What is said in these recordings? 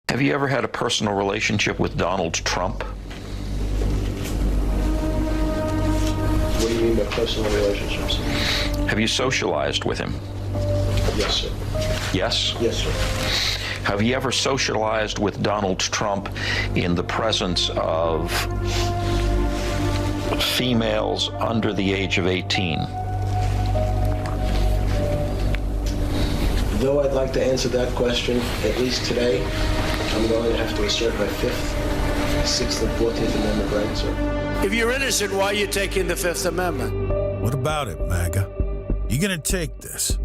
Have you ever had a personal relationship with Donald Trump? What do you mean by personal relationships? Have you socialized with him? Yes, sir. Yes? Yes, sir. Have you ever socialized with Donald Trump in the presence of females under the age of 18? Though I'd like to answer that question, at least today, I'm going to have to assert my 5th, 6th, and 14th Amendment rights, sir. If you're innocent, why are you taking the 5th Amendment? What about it, MAGA? You gonna take this?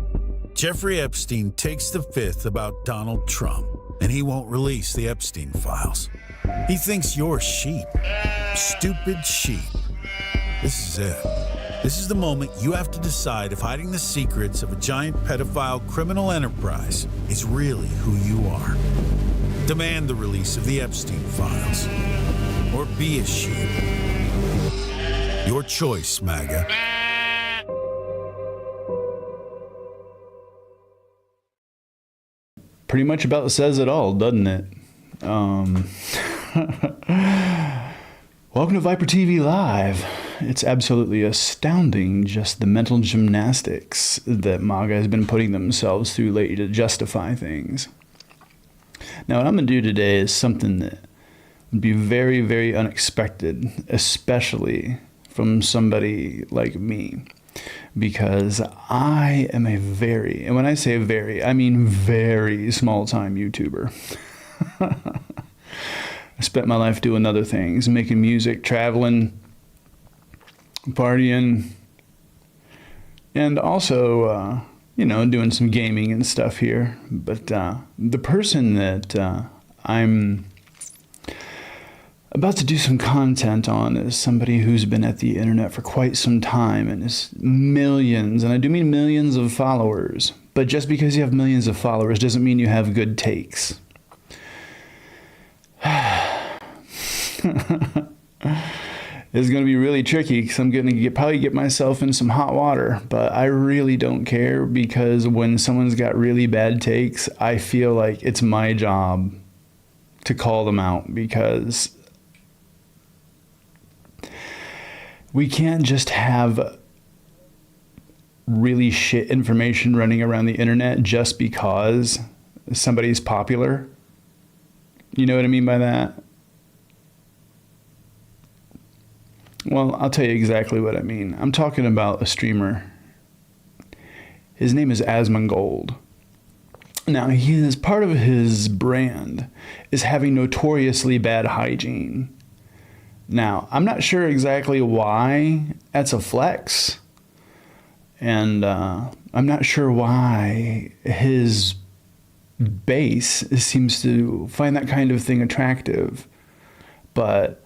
Jeffrey Epstein takes the 5th about Donald Trump, and he won't release the Epstein files. He thinks you're sheep. Stupid sheep. This is it. This is the moment you have to decide if hiding the secrets of a giant pedophile criminal enterprise is really who you are. Demand the release of the Epstein files. Or be a sheep. Your choice, MAGA. Pretty much about says it all, doesn't it? Welcome to ViperTV Live. It's absolutely astounding just the mental gymnastics that MAGA has been putting themselves through lately to justify things. Now, what I'm going to do today is something that would be very, very unexpected, especially from somebody like me, because I am a very, and when I say very, I mean very small-time YouTuber. I spent my life doing other things, making music, traveling, partying, and also, you know, doing some gaming and stuff here. But the person that I'm about to do some content on is somebody who's been at the internet for quite some time and is millions, and I do mean millions of followers. But just because you have millions of followers doesn't mean you have good takes. It's going to be really tricky because I'm going to probably get myself in some hot water, but I really don't care, because when someone's got really bad takes, I feel like it's my job to call them out, because we can't just have really shit information running around the internet just because somebody's popular. You know what I mean by that? Well, I'll tell you exactly what I mean. I'm talking about a streamer. His name is Asmongold. Now, part of his brand is having notoriously bad hygiene. Now, I'm not sure exactly why that's a flex. And I'm not sure why his base seems to find that kind of thing attractive. But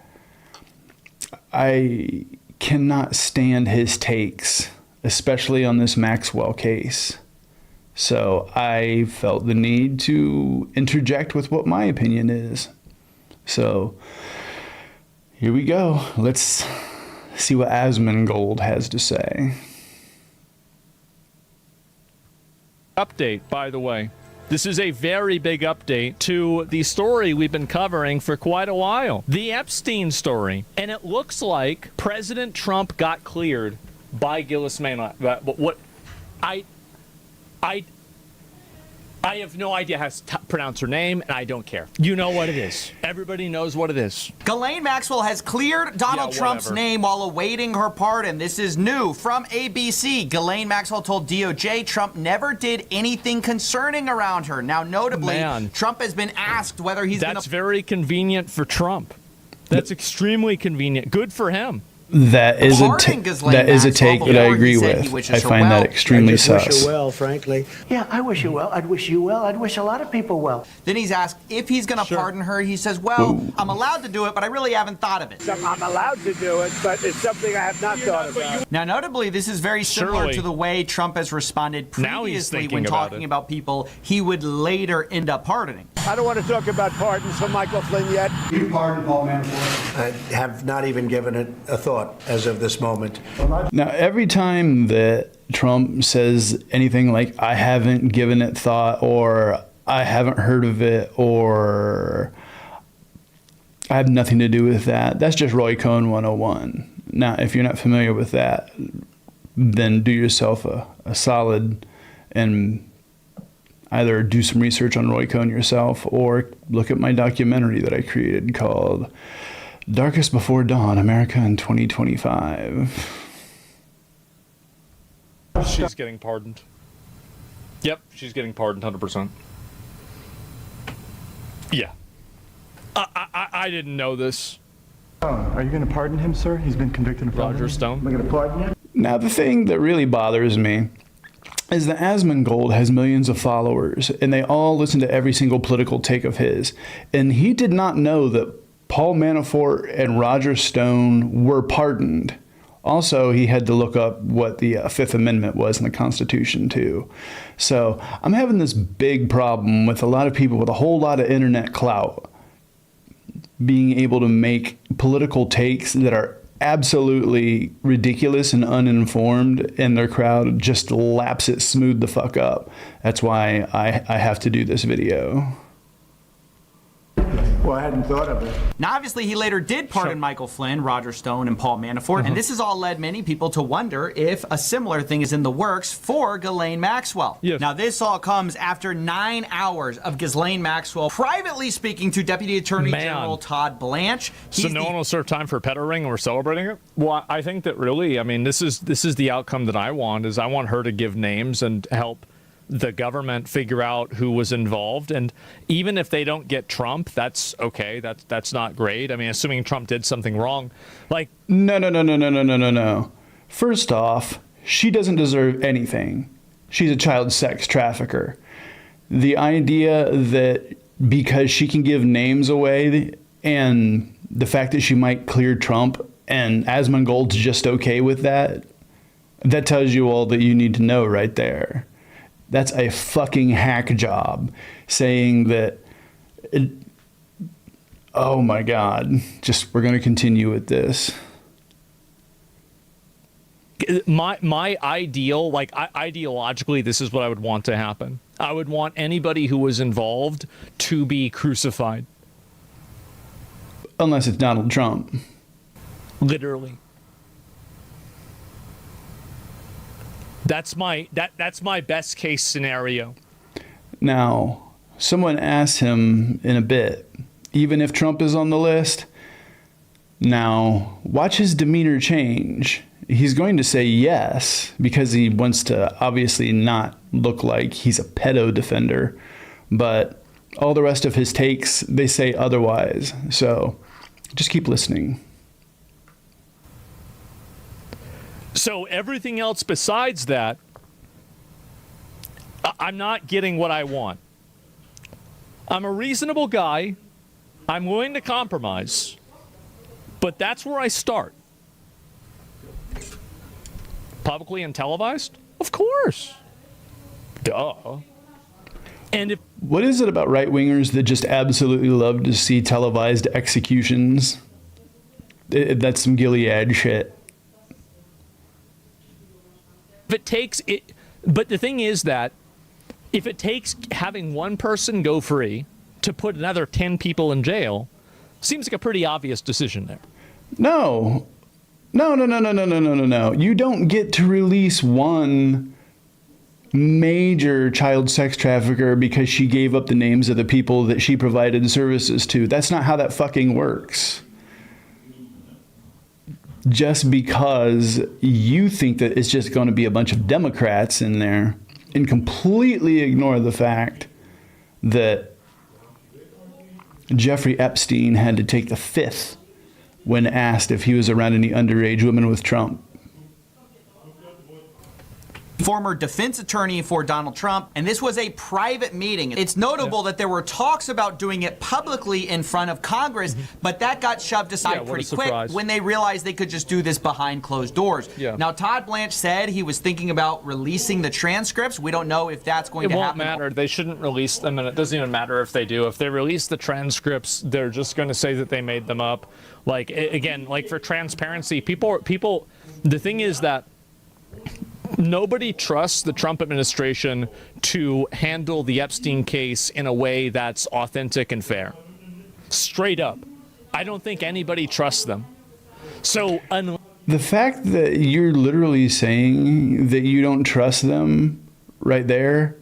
I cannot stand his takes, especially on this Maxwell case. So I felt the need to interject with what my opinion is. So here we go. Let's see what Asmongold has to say. Update, by the way. This is a very big update to the story we've been covering for quite a while. The Epstein story. And it looks like President Trump got cleared by Gillis Mainland. But what I have no idea how to pronounce her name, and I don't care. You know what it is. Everybody knows what it is. Ghislaine Maxwell has cleared Donald Trump's name while awaiting her pardon. This is new from ABC. Ghislaine Maxwell told DOJ Trump never did anything concerning around her. Now, notably, Trump has been asked whether he's going to... That's very convenient for Trump. That's extremely convenient. Good for him. That is a take that I agree with. I find that extremely sus. I wish you well, frankly. Yeah, I wish you well. I'd wish you well. I'd wish a lot of people well. Then he's asked if he's going to pardon her. He says, well, I'm allowed to do it, but I really haven't thought of it. I'm allowed to do it, but it's something I have not thought about. Now, notably, this is very similar to the way Trump has responded previously when talking about people he would later end up pardoning. I don't want to talk about pardons for Michael Flynn yet. You pardon Paul Manafort? I have not even given it a thought as of this moment. Now, every time that Trump says anything like, I haven't given it thought, or I haven't heard of it, or I have nothing to do with that. That's just Roy Cohn 101. Now, if you're not familiar with that, then do yourself a solid and either do some research on Roy Cohn yourself or look at my documentary that I created called Darkest Before Dawn, America in 2025. She's getting pardoned. Yep, she's getting pardoned 100%. Yeah. I didn't know this. Oh, are you going to pardon him, sir? He's been convicted of Roger Stone. Am I going to pardon him? Now, the thing that really bothers me is that Asmongold has millions of followers, and they all listen to every single political take of his. And he did not know that Paul Manafort and Roger Stone were pardoned. Also, he had to look up what the Fifth Amendment was in the Constitution, too. So I'm having this big problem with a lot of people with a whole lot of internet clout being able to make political takes that are absolutely ridiculous and uninformed, and their crowd just laps it smooth the fuck up. That's why I have to do this video. Well, I hadn't thought of it. Now, obviously, he later did pardon Michael Flynn, Roger Stone, and Paul Manafort, and this has all led many people to wonder if a similar thing is in the works for Ghislaine Maxwell. Yes. Now, this all comes after 9 hours of Ghislaine Maxwell privately speaking to Deputy Attorney General Todd Blanche. So no one will serve time for Petter Ring, and we're celebrating it? Well, I think that really, I mean, this is the outcome that I want, is I want her to give names and help the government figure out who was involved. And even if they don't get Trump, that's okay. That's not great. I mean, assuming Trump did something wrong, like No. First off, she doesn't deserve anything. She's a child sex trafficker. The idea that because she can give names away and the fact that she might clear Trump and Asmongold's just okay with that, that tells you all that you need to know right there. That's a fucking hack job saying that, oh my God, we're going to continue with this. my ideal, like ideologically, this is what I would want to happen. I would want anybody who was involved to be crucified. Unless it's Donald Trump. Literally. That's my best case scenario. Now, someone asked him in a bit, even if Trump is on the list, now watch his demeanor change. He's going to say yes because he wants to obviously not look like he's a pedo defender, but all the rest of his takes, they say otherwise. So just keep listening. So everything else besides that, I'm not getting what I want. I'm a reasonable guy. I'm willing to compromise. But that's where I start. Publicly and televised? Of course. Duh. And if what is it about right-wingers that just absolutely love to see televised executions? That's some Gilead shit. If it takes it, but the thing is that if it takes having one person go free to put another 10 people in jail, seems like a pretty obvious decision there. No. You don't get to release one major child sex trafficker because she gave up the names of the people that she provided services to. That's not how that fucking works. Just because you think that it's just going to be a bunch of Democrats in there and completely ignore the fact that Jeffrey Epstein had to take the fifth when asked if he was around any underage women with Trump. Former defense attorney for Donald Trump, and this was a private meeting. It's notable that there were talks about doing it publicly in front of Congress, but that got shoved aside pretty quick when they realized they could just do this behind closed doors. Now, Todd Blanche said he was thinking about releasing the transcripts. We don't know if that's going to happen. It won't matter. They shouldn't release them, and it doesn't even matter if they do. If they release the transcripts, they're just going to say that they made them up. Like, again, like for transparency, people, the thing is that Nobody trusts the Trump administration to handle the Epstein case in a way that's authentic and fair. Straight up. I don't think anybody trusts them. So, the fact that you're literally saying that you don't trust them right there,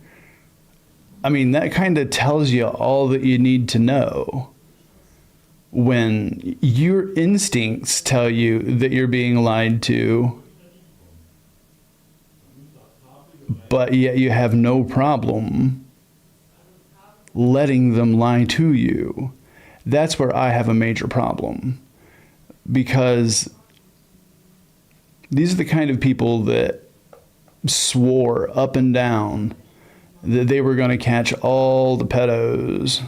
I mean, that kind of tells you all that you need to know. When your instincts tell you that you're being lied to, but yet you have no problem letting them lie to you, that's where I have a major problem. Because these are the kind of people that swore up and down that they were going to catch all the pedos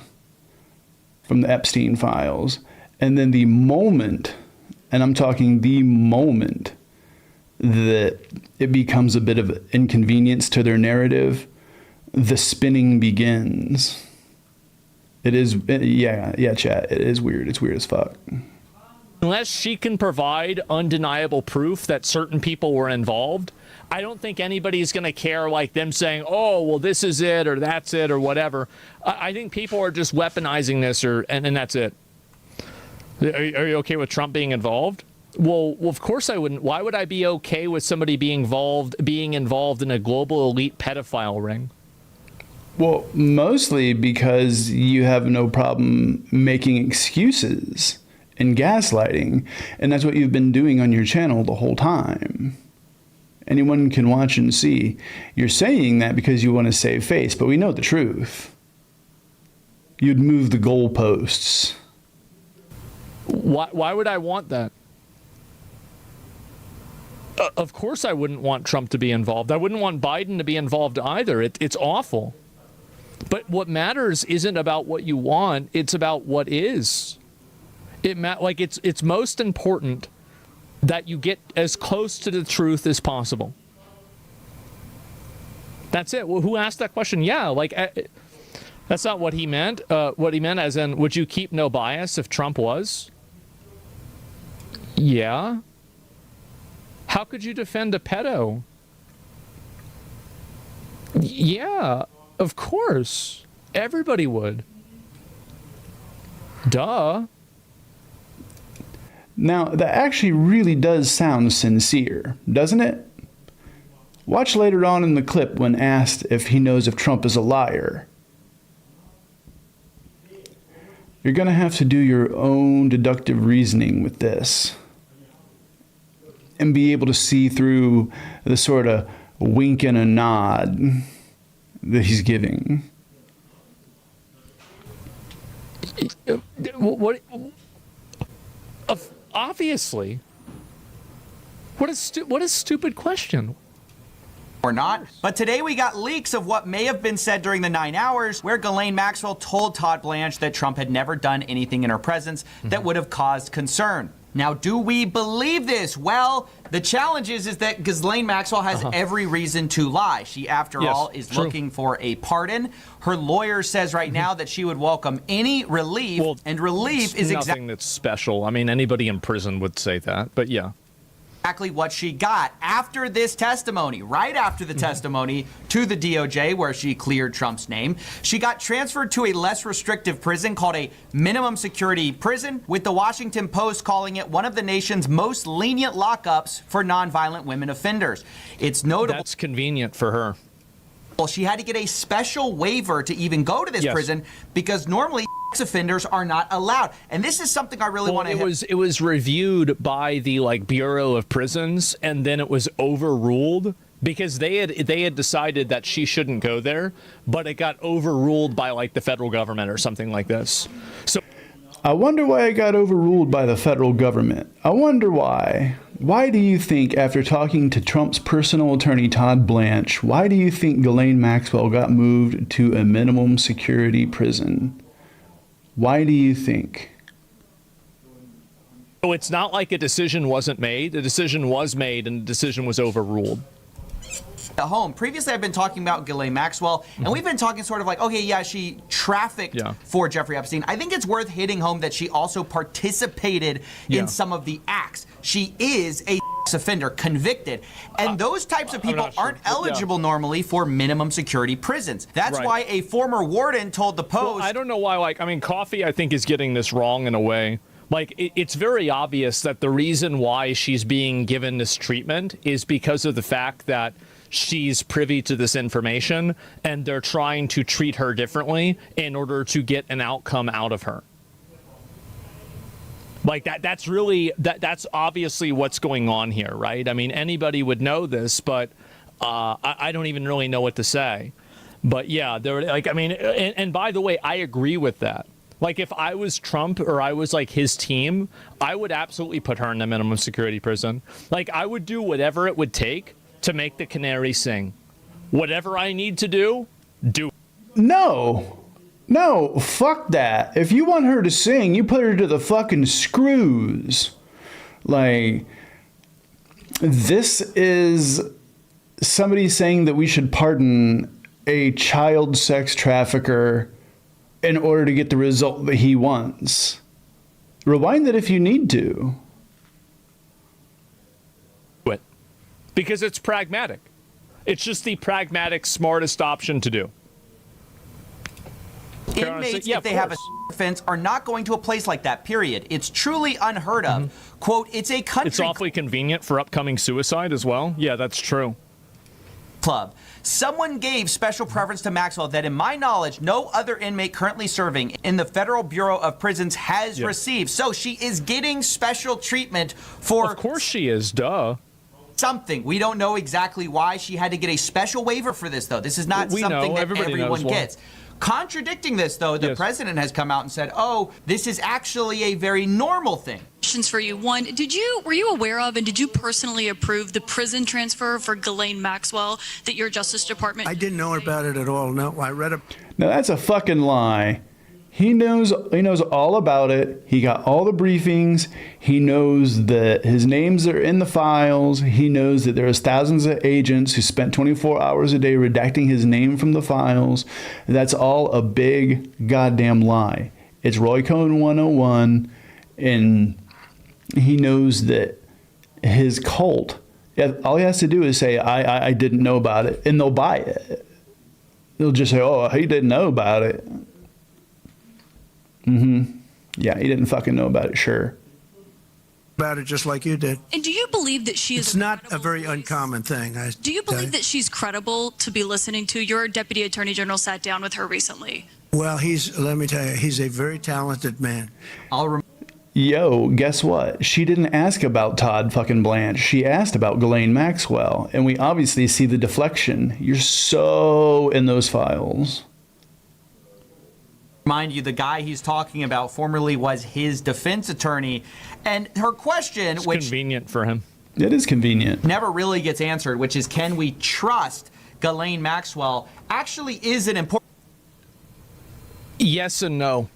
from the Epstein files. And then the moment, and I'm talking the moment, that it becomes a bit of inconvenience to their narrative, the spinning begins. It is, yeah, chat. It is weird. It's weird as fuck. unless she can provide undeniable proof that certain people were involved, I don't think anybody's going to care, like them saying, oh, well, this is it or that's it or whatever. I think people are just weaponizing this and that's it. Are you okay with Trump being involved? Well, of course I wouldn't. Why would I be okay with somebody being involved in a global elite pedophile ring? Well, mostly because you have no problem making excuses and gaslighting, and that's what you've been doing on your channel the whole time. Anyone can watch and see. You're saying that because you want to save face, but we know the truth. You'd move the goalposts. Why would I want that? Of course I wouldn't want Trump to be involved. I wouldn't want Biden to be involved either. It's awful. But what matters isn't about what you want. It's about what is. It's most important that you get as close to the truth as possible. That's it. Well, who asked that question? Yeah, that's not what he meant. What he meant as in, would you keep no bias if Trump was? Yeah. How could you defend a pedo? Yeah, of course. Everybody would. Duh. Now, that actually really does sound sincere, doesn't it? Watch later on in the clip when asked if he knows if Trump is a liar. You're going to have to do your own deductive reasoning with this and be able to see through the sort of wink and a nod that he's giving. What? Obviously. What a stupid question. Or not. But today we got leaks of what may have been said during the 9 hours where Ghislaine Maxwell told Todd Blanche that Trump had never done anything in her presence that would have caused concern. Now, do we believe this? Well, the challenge is that Ghislaine Maxwell has every reason to lie. She, after all, is looking for a pardon. Her lawyer says right now that she would welcome any relief, and relief is nothing that's special. I mean, anybody in prison would say that, but yeah. Exactly what she got after this testimony, right after the testimony to the DOJ where she cleared Trump's name. She got transferred to a less restrictive prison called a minimum security prison, with the Washington Post calling it one of the nation's most lenient lockups for nonviolent women offenders. It's notable. That's convenient for her. Well, she had to get a special waiver to even go to this prison because normally offenders are not allowed. And this is something I really want to... It was reviewed by the Bureau of Prisons, and then it was overruled because they had decided that she shouldn't go there, but it got overruled by the federal government or something like this. So I wonder why it got overruled by the federal government. I wonder why. Why do you think, after talking to Trump's personal attorney, Todd Blanche, why do you think Ghislaine Maxwell got moved to a minimum security prison? Why do you think? So it's not like a decision wasn't made. The decision was made and the decision was overruled. At home. Previously, I've been talking about Ghislaine Maxwell, and we've been talking sort of okay, yeah, she trafficked for Jeffrey Epstein. I think it's worth hitting home that she also participated in some of the acts. She is a offender convicted, and those types of people aren't eligible normally for minimum security prisons. That's why a former warden told the Post. Well, I don't know why, like, I mean, Coffee, I think, is getting this wrong in a way. Like, it's very obvious that the reason why she's being given this treatment is because of the fact that she's privy to this information, and they're trying to treat her differently in order to get an outcome out of her. Like that's really, that's obviously what's going on here, right? I mean, anybody would know this, but I don't even really know what to say. But yeah, they're like, I mean, and by the way, I agree with that. Like, if I was Trump or I was like his team, I would absolutely put her in the minimum security prison. Like, I would do whatever it would take to make the canary sing. Whatever I need to do. No, fuck that. If you want her to sing, you put her to the fucking screws. Like, this is somebody saying that we should pardon a child sex trafficker in order to get the result that he wants. Rewind it if you need to. Because it's pragmatic. It's just the pragmatic, smartest option to do. Inmates, if they have a offense, are not going to a place like that, period. It's truly unheard of. Quote, it's a country... It's awfully convenient for upcoming suicide as well. Yeah, that's true. Club. Someone gave special preference to Maxwell that, in my knowledge, no other inmate currently serving in the Federal Bureau of Prisons has received. So she is getting special treatment for... Of course she is, duh. Something. We don't know exactly why she had to get a special waiver for this, though. This is not something that everyone gets. Contradicting this, though, the president has come out and said, oh, this is actually a very normal thing. Questions for you. One, were you aware of and did you personally approve the prison transfer for Ghislaine Maxwell that your Justice Department... I didn't know about it at all. No, I read it. Now, that's a fucking lie. He knows all about it. He got all the briefings. He knows that his names are in the files. He knows that there's thousands of agents who spent 24 hours a day redacting his name from the files. That's all a big goddamn lie. It's Roy Cohn 101, and he knows that his cult, all he has to do is say, I didn't know about it, and they'll buy it. They'll just say, oh, he didn't know about it. Yeah, he didn't fucking know about it, sure. About it just like you did. And do you believe that she is... It's not a very uncommon thing. Do you believe that she's credible to be listening to? Your Deputy Attorney General sat down with her recently. Well, let me tell you, he's a very talented man. Yo, guess what? She didn't ask about Todd fucking Blanche. She asked about Ghislaine Maxwell. And we obviously see the deflection. You're so in those files. Mind you, the guy he's talking about formerly was his defense attorney. And her question, it's which... convenient for him. It is convenient. Never really gets answered, which is, can we trust Ghislaine Maxwell, actually is an important... Yes and no.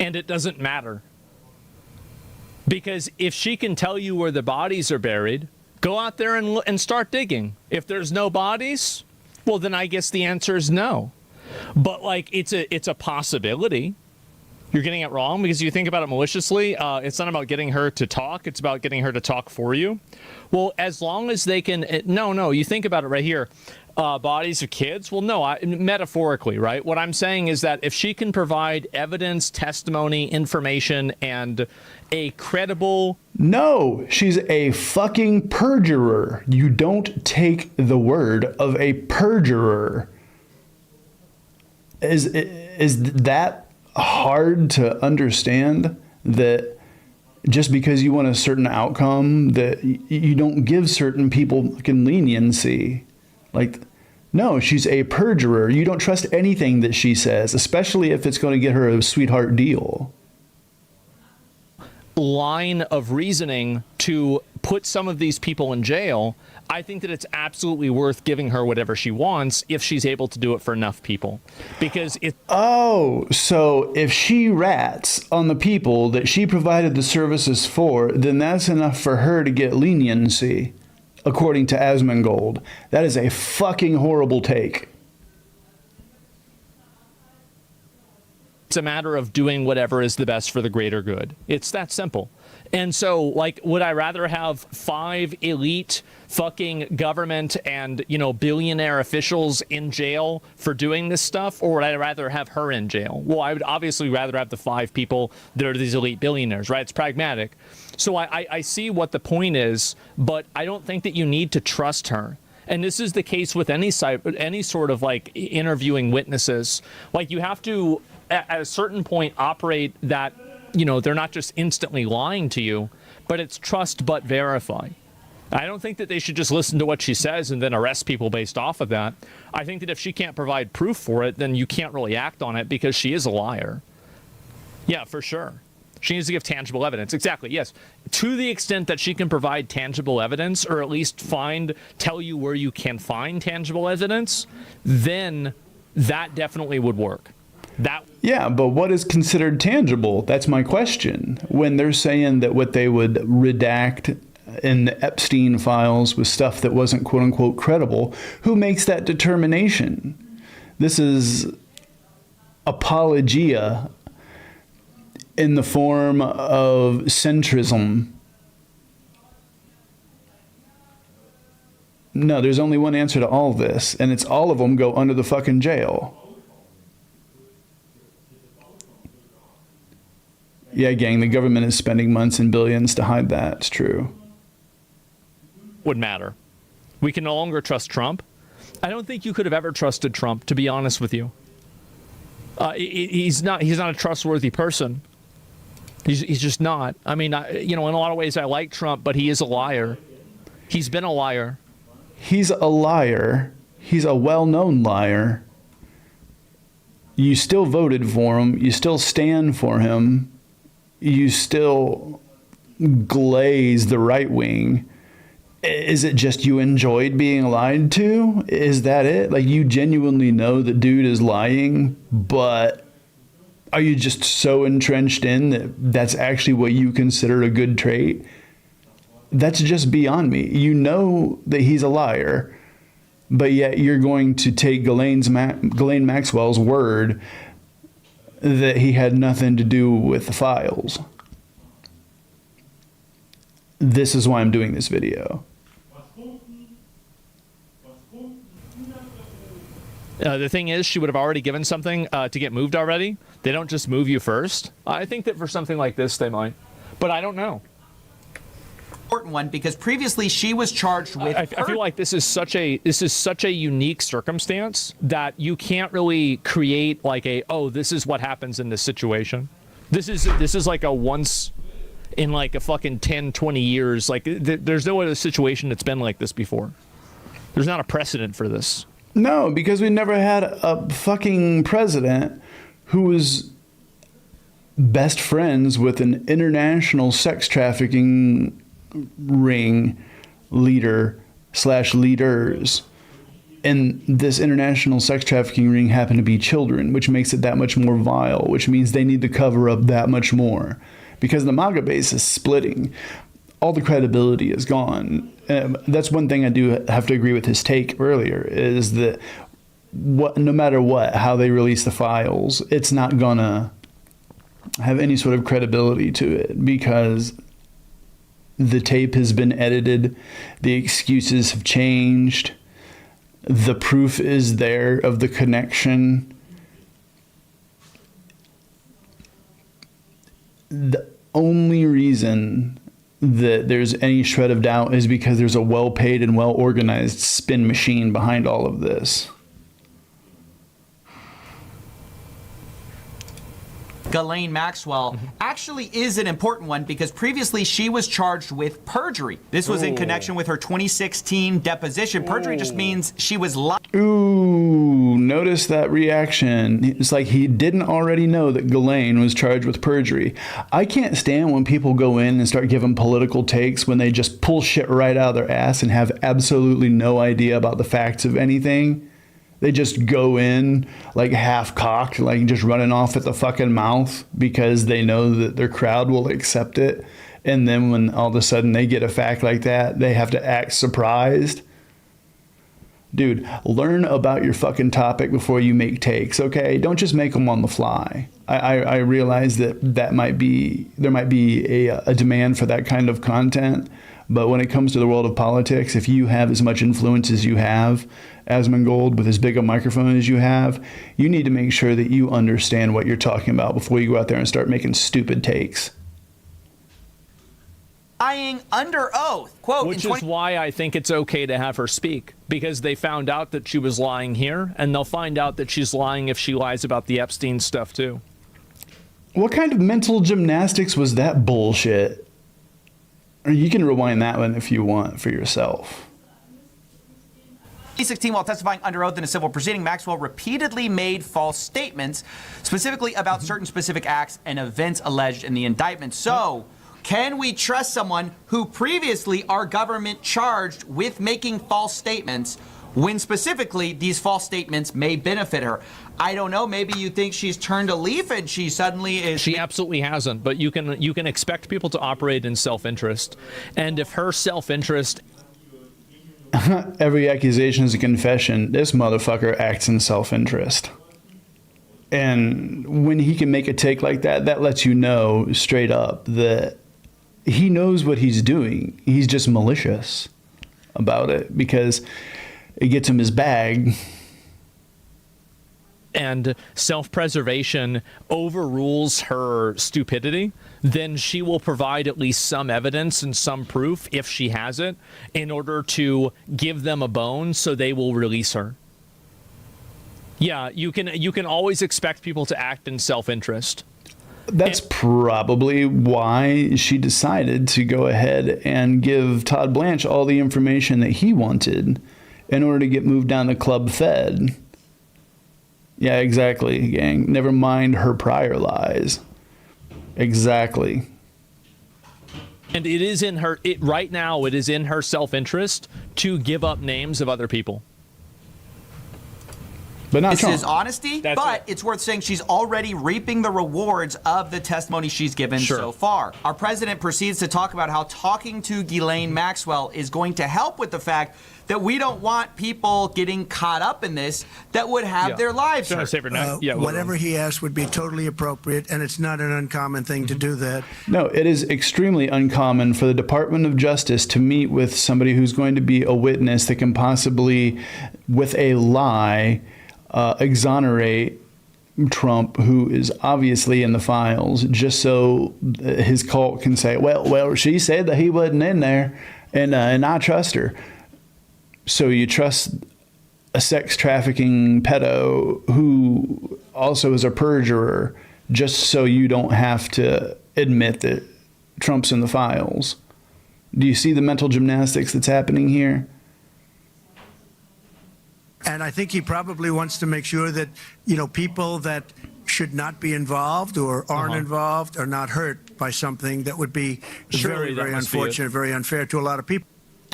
And it doesn't matter. Because if she can tell you where the bodies are buried, go out there and start digging. If there's no bodies, well, then I guess the answer is no. But, like, it's a possibility. You're getting it wrong because you think about it maliciously. It's not about getting her to talk. It's about getting her to talk for you. Well, as long as they can... No, you think about it right here. Bodies of kids? Well, no, metaphorically, right? What I'm saying is that if she can provide evidence, testimony, information, and a credible... No, she's a fucking perjurer. You don't take the word of a perjurer. Is that hard to understand, that just because you want a certain outcome that you don't give certain people fucking leniency? Like, no, she's a perjurer. You don't trust anything that she says, especially if it's going to get her a sweetheart deal. Line of reasoning to put some of these people in jail, I think that it's absolutely worth giving her whatever she wants if she's able to do it for enough people. Because it... Oh, so if she rats on the people that she provided the services for, then that's enough for her to get leniency, according to Asmongold. That is a fucking horrible take. It's a matter of doing whatever is the best for the greater good. It's that simple. And so, like, would I rather have 5 elite fucking government and, you know, billionaire officials in jail for doing this stuff, or would I rather have her in jail? Well, I would obviously rather have the 5 people that are these elite billionaires, right? It's pragmatic. So I see what the point is, but I don't think that you need to trust her. And this is the case with any sort of, like, interviewing witnesses. Like, you have to, at a certain point, operate that, you know, they're not just instantly lying to you, but it's trust but verify. I don't think that they should just listen to what she says and then arrest people based off of that. I think that if she can't provide proof for it, then you can't really act on it because she is a liar. Yeah, for sure. She needs to give tangible evidence. Exactly, yes. To the extent that she can provide tangible evidence, or at least tell you where you can find tangible evidence, then that definitely would work. Yeah, but what is considered tangible? That's my question. When they're saying that what they would redact in the Epstein files was stuff that wasn't quote unquote credible, who makes that determination? This is apologia in the form of centrism. No, there's only one answer to all this, and it's all of them go under the fucking jail. Yeah, gang, the government is spending months and billions to hide that. It's true. Would matter. We can no longer trust Trump. I don't think you could have ever trusted Trump, to be honest with you. He's not a trustworthy person. He's just not. I mean, you know, in a lot of ways I like Trump, but he is a liar. He's been a liar. He's a liar. He's a well-known liar. You still voted for him. You still stand for him. You still glaze the right wing. Is it just you enjoyed being lied to? Is that it? Like, you genuinely know the dude is lying, but are you just so entrenched in that that's actually what you consider a good trait? That's just beyond me. You know that he's a liar, but yet you're going to take Ghislaine Maxwell's word that he had nothing to do with the files. This is why I'm doing this video. The thing is, she would have already given something to get moved already. They don't just move you first. I think that for something like this, they might. But I don't know. Important one, because previously she was charged with... I feel like this is such a unique circumstance that you can't really create like this is what happens in this situation. This is like a once in like a fucking 10, 20 years. Like there's no other situation that's been like this before. There's not a precedent for this. No, because we never had a fucking president who was best friends with an international sex trafficking ring leader / leaders. And this international sex trafficking ring happened to be children, which makes it that much more vile, which means they need to cover up that much more. Because the MAGA base is splitting. All the credibility is gone. That's one thing I do have to agree with his take earlier, is that no matter how they release the files, it's not gonna have any sort of credibility to it, because the tape has been edited, the excuses have changed, the proof is there of the connection. The only reason that there's any shred of doubt is because there's a well-paid and well-organized spin machine behind all of this. Ghislaine Maxwell actually is an important one, because previously she was charged with perjury. This was in connection with her 2016 deposition. Perjury just means she was lying. Ooh, notice that reaction. It's like he didn't already know that Ghislaine was charged with perjury. I can't stand when people go in and start giving political takes when they just pull shit right out of their ass and have absolutely no idea about the facts of anything. They just go in like half-cocked, like just running off at the fucking mouth because they know that their crowd will accept it. And then when all of a sudden they get a fact like that, they have to act surprised. Dude, learn about your fucking topic before you make takes, okay? Don't just make them on the fly. I realize that there might be a demand for that kind of content, but when it comes to the world of politics, if you have as much influence as you have, Asmongold, with as big a microphone as you have, you need to make sure that you understand what you're talking about before you go out there and start making stupid takes. Lying under oath. Quote, which is why I think it's okay to have her speak, because they found out that she was lying here, and they'll find out that she's lying if she lies about the Epstein stuff too. What kind of mental gymnastics was that bullshit? Or you can rewind that one if you want for yourself. 2016, while testifying under oath in a civil proceeding, Maxwell repeatedly made false statements, specifically about certain specific acts and events alleged in the indictment. So, can we trust someone who previously our government charged with making false statements when specifically these false statements may benefit her? I don't know. Maybe you think she's turned a leaf and she suddenly is. She absolutely hasn't, but you can expect people to operate in self-interest. And if her self-interest... Every accusation is a confession. This motherfucker acts in self-interest. And when he can make a take like that, that lets you know straight up that he knows what he's doing. He's just malicious about it because it gets him his bag. And self-preservation overrules her stupidity, then she will provide at least some evidence and some proof, if she has it, in order to give them a bone so they will release her. Yeah, you can always expect people to act in self-interest. That's probably why she decided to go ahead and give Todd Blanche all the information that he wanted in order to get moved down to Club Fed. Yeah, exactly, gang. Never mind her prior lies. Exactly. And it is in her, right now, it is in her self-interest to give up names of other people. But not this Trump. is honesty, it's worth saying she's already reaping the rewards of the testimony she's given so far. Our president proceeds to talk about how talking to Ghislaine Maxwell is going to help with the fact that we don't want people getting caught up in this that would have their lives hurt. Whatever he asked would be totally appropriate, and it's not an uncommon thing to do that. No, it is extremely uncommon for the Department of Justice to meet with somebody who's going to be a witness that can possibly, with a lie, exonerate Trump, who is obviously in the files, just so his cult can say, well, she said that he wasn't in there, and I trust her. So you trust a sex trafficking pedo who also is a perjurer, just so you don't have to admit that Trump's in the files. Do you see the mental gymnastics that's happening here? And I think he probably wants to make sure that, people that should not be involved or aren't involved are not hurt by something that would be very, very unfortunate, very unfair to a lot of people.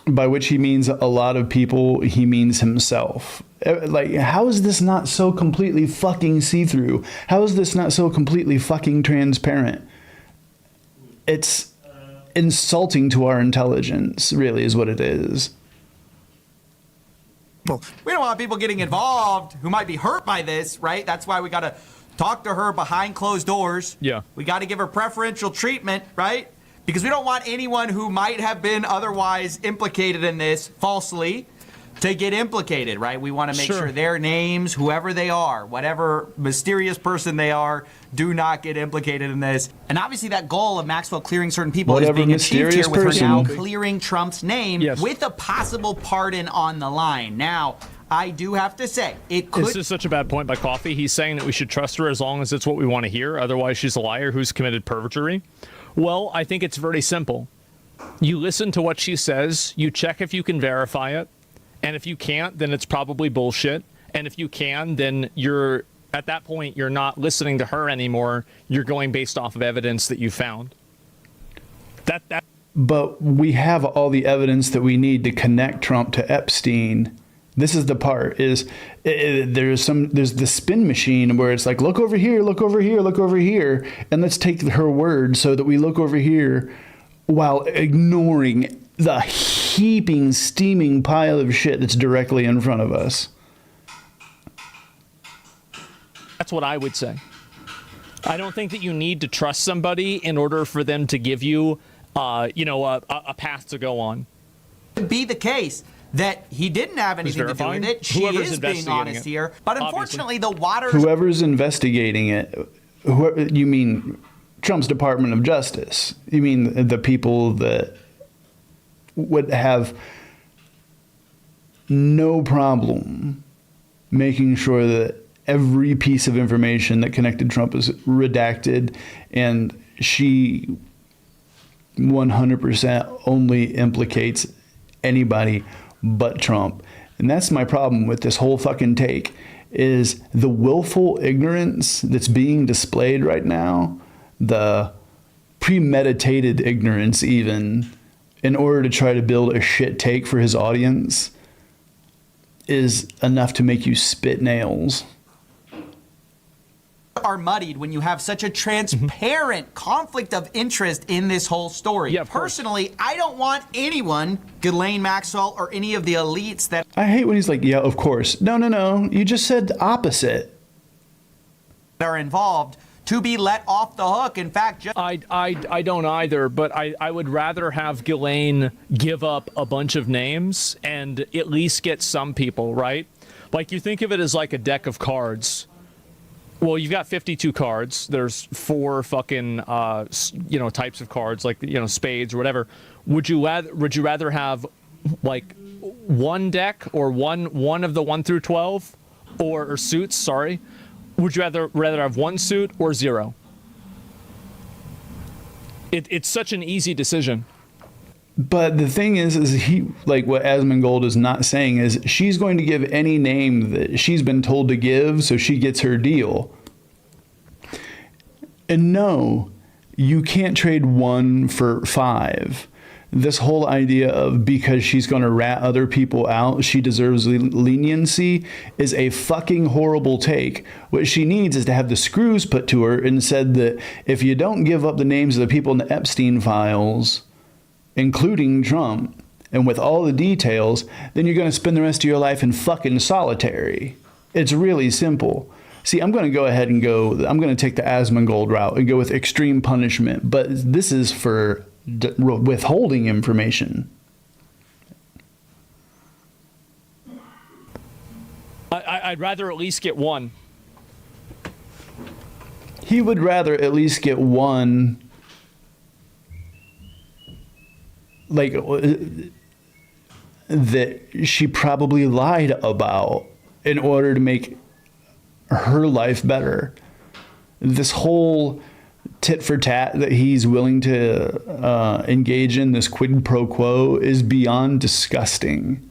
By which he means a lot of people, he means himself. Like, how is this not so completely fucking see-through? How is this not so completely fucking transparent? It's insulting to our intelligence, really, is what it is. We don't want people getting involved who might be hurt by this, right? That's why we got to talk to her behind closed doors. Yeah. We got to give her preferential treatment, right? Because we don't want anyone who might have been otherwise implicated in this falsely to get implicated, right? We want to make sure their names, whoever they are, whatever mysterious person they are, do not get implicated in this. And obviously that goal of Maxwell clearing certain people is being achieved here with her now clearing Trump's name with a possible pardon on the line. Now, I do have to say, it could... This is such a bad point by Coffee. He's saying that we should trust her as long as it's what we want to hear. Otherwise, she's a liar who's committed perjury. Well, I think it's very simple. You listen to what she says, you check if you can verify it, and if you can't, then it's probably bullshit. And if you can, then you're, at that point, you're not listening to her anymore. You're going based off of evidence that you found. But we have all the evidence that we need to connect Trump to Epstein. This is the part, there's the spin machine where it's like, look over here, look over here, look over here. And let's take her word so that we look over here while ignoring the heaping, steaming pile of shit that's directly in front of us. That's what I would say. I don't think that you need to trust somebody in order for them to give you, a path to go on. Be the case that he didn't have anything to do with it. She is being honest here. But unfortunately, the waters... Whoever's investigating it, you mean Trump's Department of Justice. You mean the people that would have no problem making sure that every piece of information that connected Trump is redacted, and she 100% only implicates anybody but Trump. And that's my problem with this whole fucking take, is the willful ignorance that's being displayed right now, the premeditated ignorance even, in order to try to build a shit take for his audience, is enough to make you spit nails. Are muddied when you have such a transparent conflict of interest in this whole story. Yeah, personally, I don't want anyone, Ghislaine Maxwell or any of the elites that... I hate when he's like, yeah, of course. No. You just said the opposite. ...are involved to be let off the hook. In fact, just... I don't either, but I would rather have Ghislaine give up a bunch of names and at least get some people, right? Like, you think of it as like a deck of cards. Well, you've got 52 cards. There's 4 fucking, types of cards, like, spades or whatever. Would you rather have, like, one deck or one of the 1 through 12 or suits? Sorry, would you rather have 1 suit or 0? It's such an easy decision. But the thing is he, like what Asmongold is not saying is she's going to give any name that she's been told to give so she gets her deal. And no, you can't trade 1 for 5. This whole idea of because she's going to rat other people out, she deserves leniency is a fucking horrible take. What she needs is to have the screws put to her and said that if you don't give up the names of the people in the Epstein files, including Trump, and with all the details, then you're going to spend the rest of your life in fucking solitary. It's really simple. See, I'm going to go ahead and I'm going to take the Asmongold route and go with extreme punishment, but this is for withholding information. I'd rather at least get 1. He would rather at least get 1. Like, that she probably lied about in order to make her life better. This whole tit for tat that he's willing to engage in, this quid pro quo, is beyond disgusting.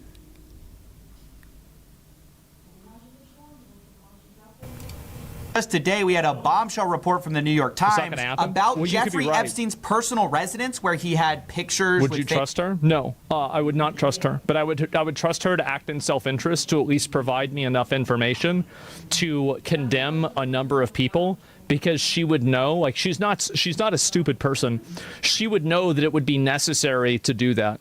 Just today, we had a bombshell report from the New York Times about Jeffrey Epstein's personal residence, where he had pictures. Would you trust her? No, I would not trust her. But I would trust her to act in self-interest, to at least provide me enough information to condemn a number of people, because she would know. Like, she's not a stupid person. She would know that it would be necessary to do that.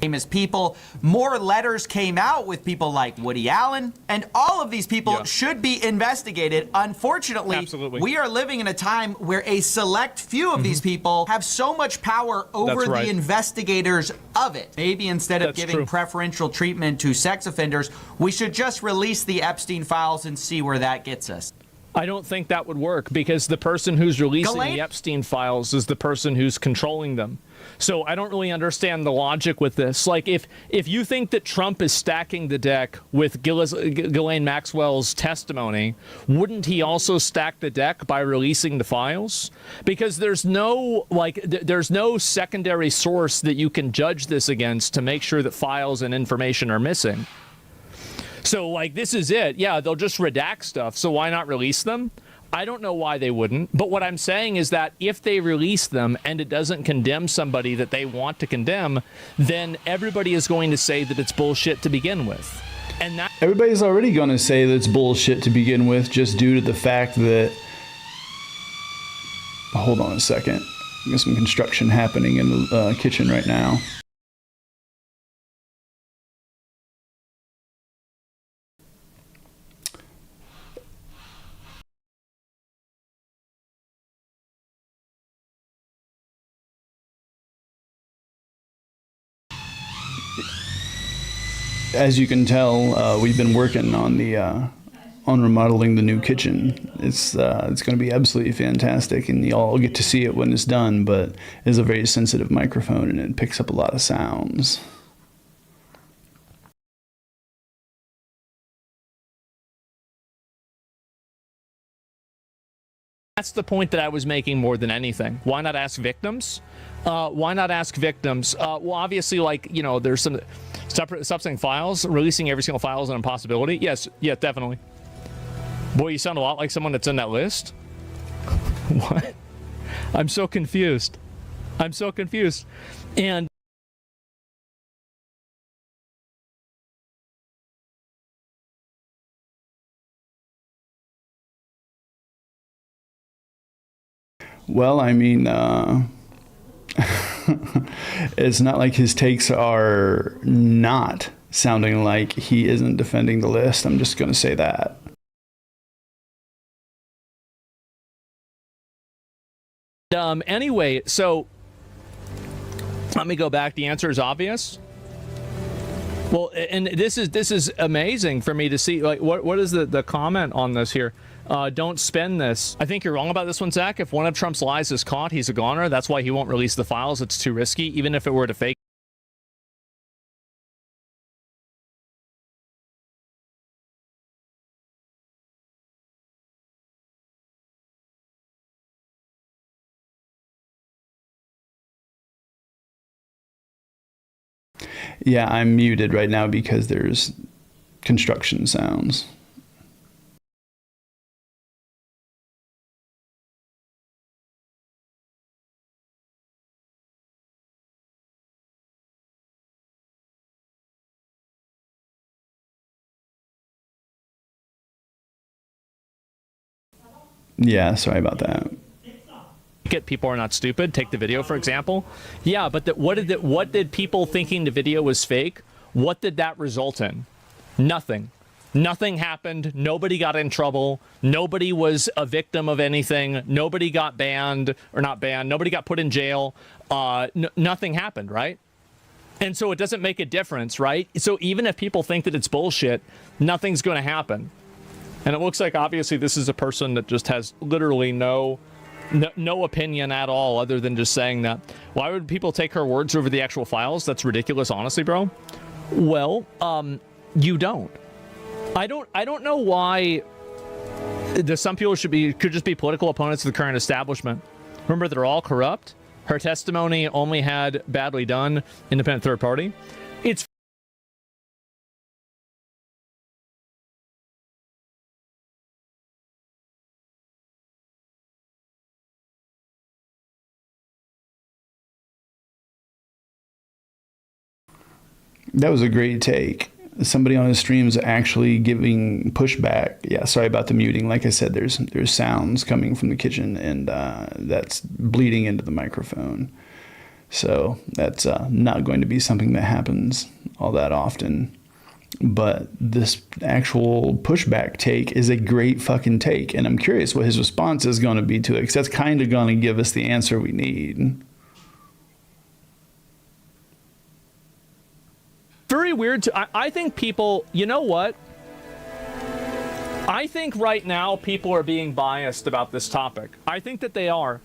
Famous people. More letters came out with people like Woody Allen, and all of these people should be investigated. Unfortunately, we are living in a time where a select few of these people have so much power over the investigators of it. Maybe instead of giving preferential treatment to sex offenders, we should just release the Epstein files and see where that gets us. I don't think that would work, because the person who's releasing the Epstein files is the person who's controlling them. So I don't really understand the logic with this. Like, if you think that Trump is stacking the deck with Ghislaine Maxwell's testimony, wouldn't he also stack the deck by releasing the files? Because there's no secondary source that you can judge this against to make sure that files and information are missing. So, like, this is it. Yeah, they'll just redact stuff, so why not release them? I don't know why they wouldn't, but what I'm saying is that if they release them and it doesn't condemn somebody that they want to condemn, then everybody is going to say that it's bullshit to begin with. And that everybody's already going to say that it's bullshit to begin with, just due to the fact that... Hold on a second. There's some construction happening in the kitchen right now. As you can tell, we've been working on the on remodeling the new kitchen. It's going to be absolutely fantastic, and y'all get to see it when it's done. But it's a very sensitive microphone, and it picks up a lot of sounds. That's the point that I was making more than anything. Why not ask victims? Why not ask victims? Well, obviously, like, you know, there's some stop saying files. Releasing every single file is an impossibility. Yes, yeah, definitely. Boy, you sound a lot like someone that's in that list. What? I'm so confused. I'm so confused. And well, I mean, it's not like his takes are not sounding like he isn't defending the list. I'm just going to say that. Anyway, so let me go back. The answer is obvious. Well, and this is amazing for me to see. Like, what is the comment on this here? Don't spend this. I think you're wrong about this one, Zach. If one of Trump's lies is caught, he's a goner. That's why he won't release the files. It's too risky, even if it were to fake. Yeah, I'm muted right now because there's construction sounds. Yeah, sorry about that. People are not stupid. Take the video, for example. Yeah, but what did people thinking the video was fake, what did that result in? Nothing. Nothing happened. Nobody got in trouble. Nobody was a victim of anything. Nobody got banned, or not banned. Nobody got put in jail. Nothing happened, right? And so it doesn't make a difference, right? So even if people think that it's bullshit, nothing's going to happen. And it looks like, obviously, this is a person that just has literally no opinion at all, other than just saying that. Why would people take her words over the actual files? That's ridiculous, honestly, bro. Well, you don't. I don't know why some people could just be political opponents of the current establishment. Remember, they're all corrupt. Her testimony only had badly done independent third party. It's That was a great take. Somebody on his stream is actually giving pushback. Yeah, sorry about the muting. Like I said, there's sounds coming from the kitchen, and that's bleeding into the microphone. So that's not going to be something that happens all that often. But this actual pushback take is a great fucking take, and I'm curious what his response is going to be to it, because that's kind of going to give us the answer we need. very weird. I think people, you know what? I think right now people are being biased about this topic. I think that they are.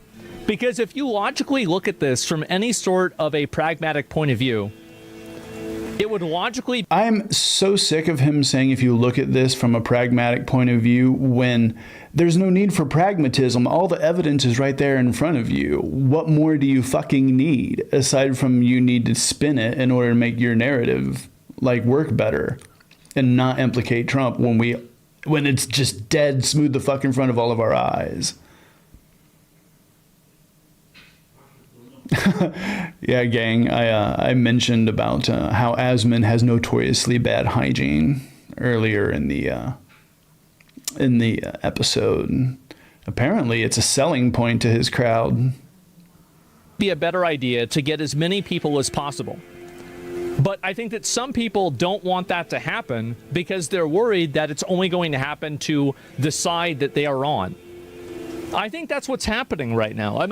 Because if you logically look at this from any sort of a pragmatic point of view, it would logically... I'm so sick of him saying if you look at this from a pragmatic point of view, when there's no need for pragmatism. All the evidence is right there in front of you. What more do you fucking need, aside from you need to spin it in order to make your narrative like work better and not implicate Trump when it's just dead smooth the fuck in front of all of our eyes. Yeah, gang, I mentioned about how Asmon has notoriously bad hygiene earlier in the episode. Apparently it's a selling point to his crowd. be a better idea to get as many people as possible. But I think that some people don't want that to happen because they're worried that it's only going to happen to the side that they are on. I think that's what's happening right now. Am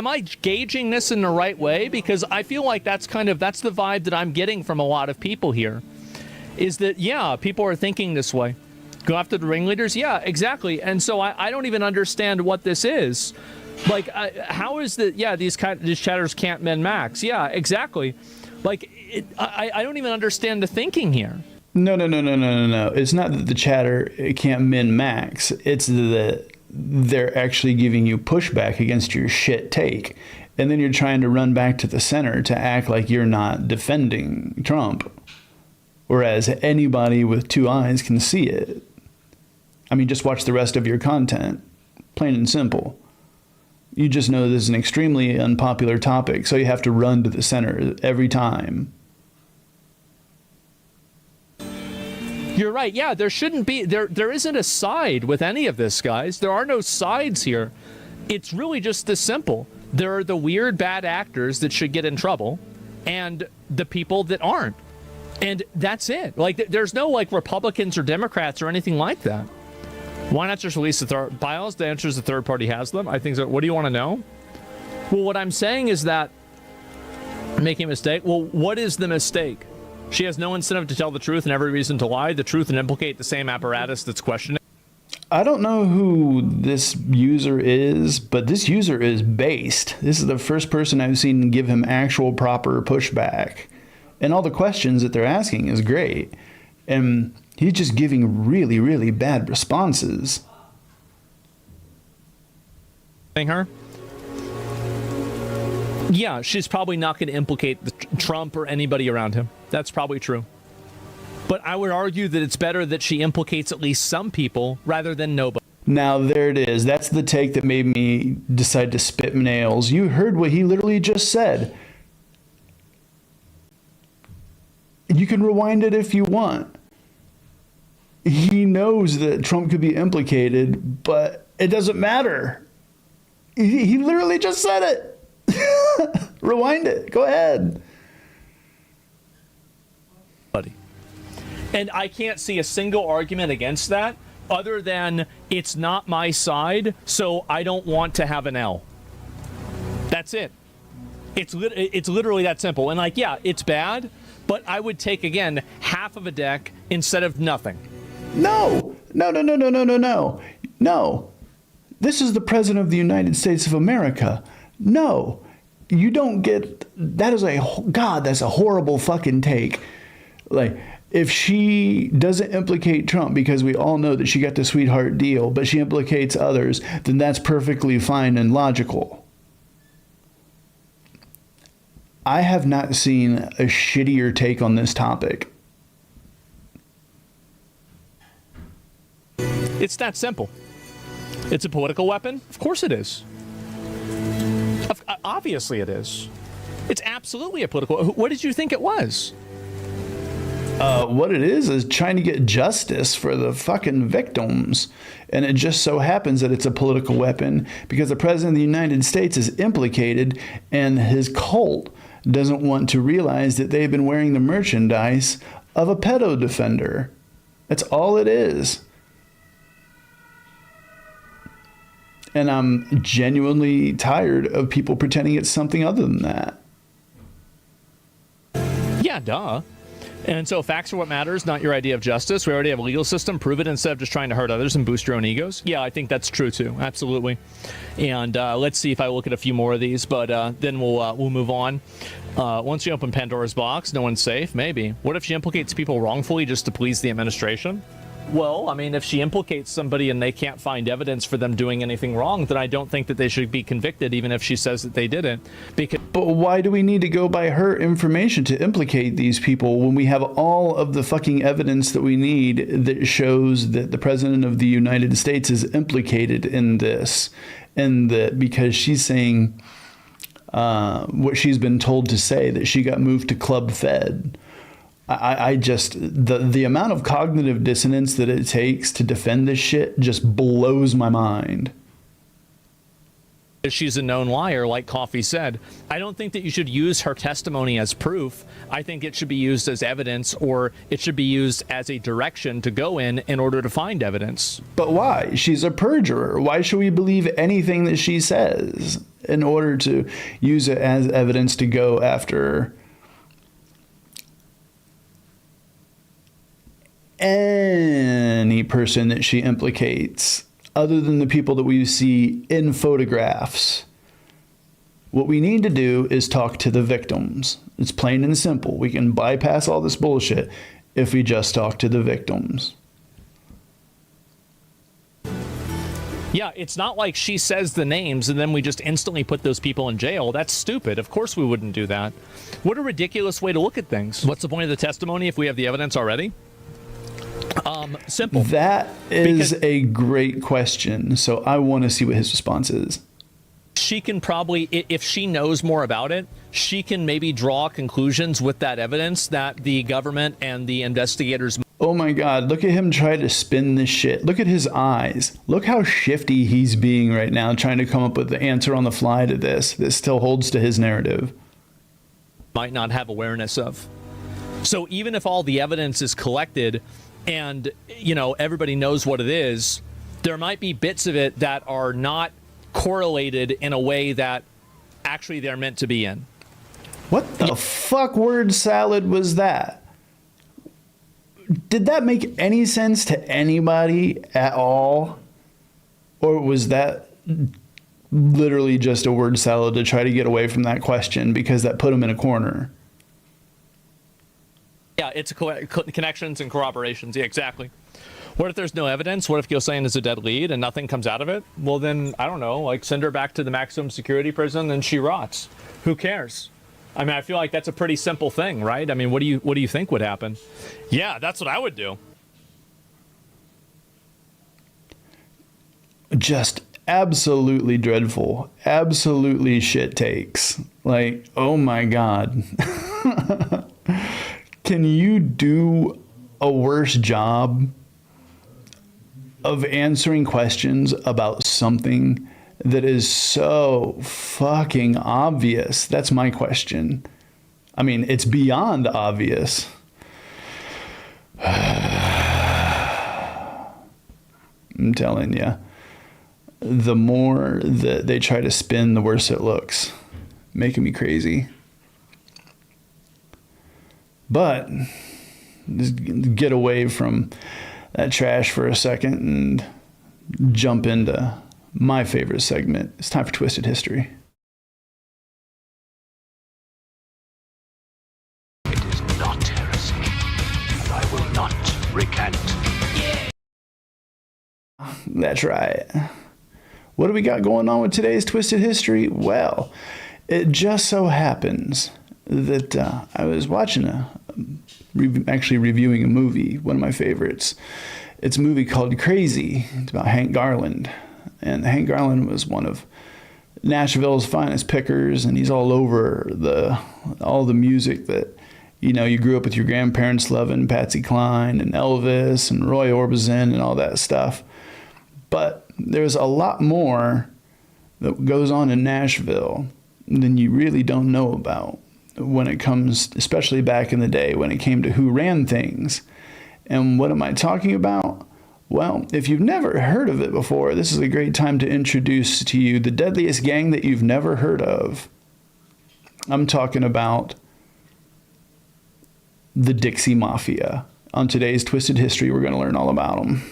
I gauging this in the right way? Because I feel like that's the vibe that I'm getting from a lot of people here. Is that, yeah, people are thinking this way. Go after the ringleaders? Yeah, exactly. And so I don't even understand what this is. Like, how is that? Yeah, these chatters can't min max. Yeah, exactly. Like, I don't even understand the thinking here. No. It's not that the chatter can't min max. It's that they're actually giving you pushback against your shit take. And then you're trying to run back to the center to act like you're not defending Trump. Whereas anybody with two eyes can see it. I mean, just watch the rest of your content. Plain and simple. You just know this is an extremely unpopular topic, so you have to run to the center every time. You're right. Yeah, there shouldn't be. There isn't a side with any of this, guys. There are no sides here. It's really just this simple. There are the weird bad actors that should get in trouble, and the people that aren't. And that's it. Like, there's no, like, Republicans or Democrats or anything like that. Why not just release the files? The answer is the third party has them. I think so. What do you want to know? Well, what I'm saying is that making a mistake. Well, what is the mistake? She has no incentive to tell the truth and every reason to lie the truth and implicate the same apparatus that's questioning. I don't know who this user is, but this user is based. This is the first person I've seen give him actual proper pushback. And all the questions that they're asking is great. And he's just giving really, really bad responses. Her? Yeah, she's probably not going to implicate Trump or anybody around him. That's probably true. But I would argue that it's better that she implicates at least some people rather than nobody. Now, there it is. That's the take that made me decide to spit nails. You heard what he literally just said. You can rewind it if you want. He knows that Trump could be implicated, but it doesn't matter. He literally just said it. Rewind it. Go ahead. Buddy. And I can't see a single argument against that other than it's not my side, so I don't want to have an L. That's it. It's literally that simple. And, like, yeah, it's bad, but I would take, again, half of a deck instead of nothing. No. This is the President of the United States of America. No. You don't get... that's a horrible fucking take. Like, if she doesn't implicate Trump because we all know that she got the sweetheart deal, but she implicates others, then that's perfectly fine and logical. I have not seen a shittier take on this topic. It's that simple. It's a political weapon? Of course it is. Obviously it is. It's absolutely a political... What did you think it was? What it is trying to get justice for the fucking victims. And it just so happens that it's a political weapon because the President of the United States is implicated and his cult doesn't want to realize that they've been wearing the merchandise of a pedo defender. That's all it is. And I'm genuinely tired of people pretending it's something other than that. Yeah, duh. And so facts are what matters, not your idea of justice. We already have a legal system. Prove it instead of just trying to hurt others and boost your own egos. Yeah, I think that's true too. Absolutely. And let's see if I look at a few more of these, but then we'll move on. Once you open Pandora's box, no one's safe. Maybe. What if she implicates people wrongfully just to please the administration? Well, I mean, if she implicates somebody and they can't find evidence for them doing anything wrong, then I don't think that they should be convicted, even if she says that they didn't. But why do we need to go by her information to implicate these people when we have all of the fucking evidence that we need that shows that the President of the United States is implicated in this? And that because she's saying what she's been told to say, that she got moved to Club Fed. I just, the amount of cognitive dissonance that it takes to defend this shit just blows my mind. she's a known liar, like Coffee said. I don't think that you should use her testimony as proof. I think it should be used as evidence, or it should be used as a direction to go in order to find evidence. But why? She's a perjurer. Why should we believe anything that she says in order to use it as evidence to go after any person that she implicates, other than the people that we see in photographs? What we need to do is talk to the victims. It's plain and simple. We can bypass all this bullshit if we just talk to the victims. Yeah, it's not like she says the names and then we just instantly put those people in jail. That's stupid. Of course we wouldn't do that. What a ridiculous way to look at things. What's the point of the testimony if we have the evidence already? Simple. That is a great question. So I want to see what his response is. She can probably, if she knows more about it, she can maybe draw conclusions with that evidence that the government and the investigators. Oh my God, look at him try to spin this shit. Look at his eyes. Look how shifty he's being right now, trying to come up with the answer on the fly to this. This still holds to his narrative. Might not have awareness of. So even if all the evidence is collected and, you know, everybody knows what it is, there might be bits of it that are not correlated in a way that actually they're meant to be in. What the fuck word salad was that? Did that make any sense to anybody at all? Or was that literally just a word salad to try to get away from that question because that put him in a corner? Yeah, it's connections and corroborations. Yeah, exactly. What if there's no evidence? What if Ghislaine is a dead lead and nothing comes out of it? Well, then, I don't know, like send her back to the maximum security prison and she rots. Who cares? I mean, I feel like that's a pretty simple thing, right? I mean, what do you think would happen? Yeah, that's what I would do. Just absolutely dreadful. Absolutely shit takes. Like, oh my God. Can you do a worse job of answering questions about something that is so fucking obvious? That's my question. I mean, it's beyond obvious. I'm telling you, the more that they try to spin, the worse it looks, making me crazy. But just get away from that trash for a second and jump into my favorite segment. It's time for Twisted History. It is not heresy, and I will not recant. That's right. What do we got going on with today's Twisted History? Well, it just so happens that I was watching actually reviewing a movie, one of my favorites. It's a movie called Crazy. It's about Hank Garland. And Hank Garland was one of Nashville's finest pickers, and he's all over all the music that, you know, you grew up with your grandparents loving, Patsy Cline and Elvis and Roy Orbison and all that stuff. But there's a lot more that goes on in Nashville than you really don't know about when it comes, especially back in the day, when it came to who ran things. And what am I talking about? Well, if you've never heard of it before, this is a great time to introduce to you the deadliest gang that you've never heard of. I'm talking about the Dixie Mafia. On today's Twisted History, we're going to learn all about them.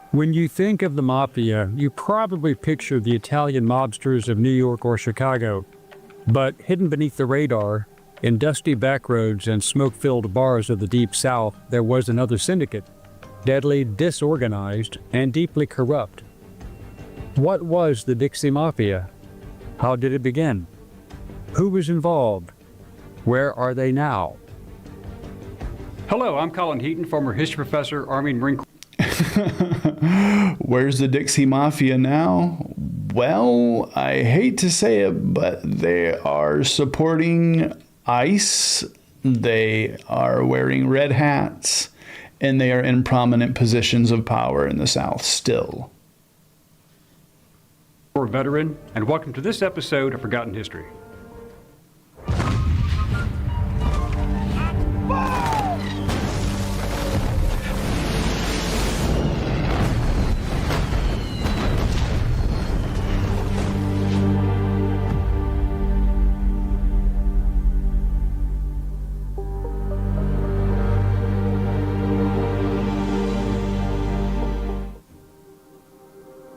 When you think of the Mafia, you probably picture the Italian mobsters of New York or Chicago. But hidden beneath the radar, in dusty backroads and smoke-filled bars of the Deep South, there was another syndicate, deadly, disorganized, and deeply corrupt. What was the Dixie Mafia? How did it begin? Who was involved? Where are they now? Hello, I'm Colin Heaton, former history professor, Army and Marine Corps. Where's the Dixie Mafia now? Well, I hate to say it, but they are supporting ICE, they are wearing red hats, and they are in prominent positions of power in the South still. War veteran, and welcome to this episode of Forgotten History.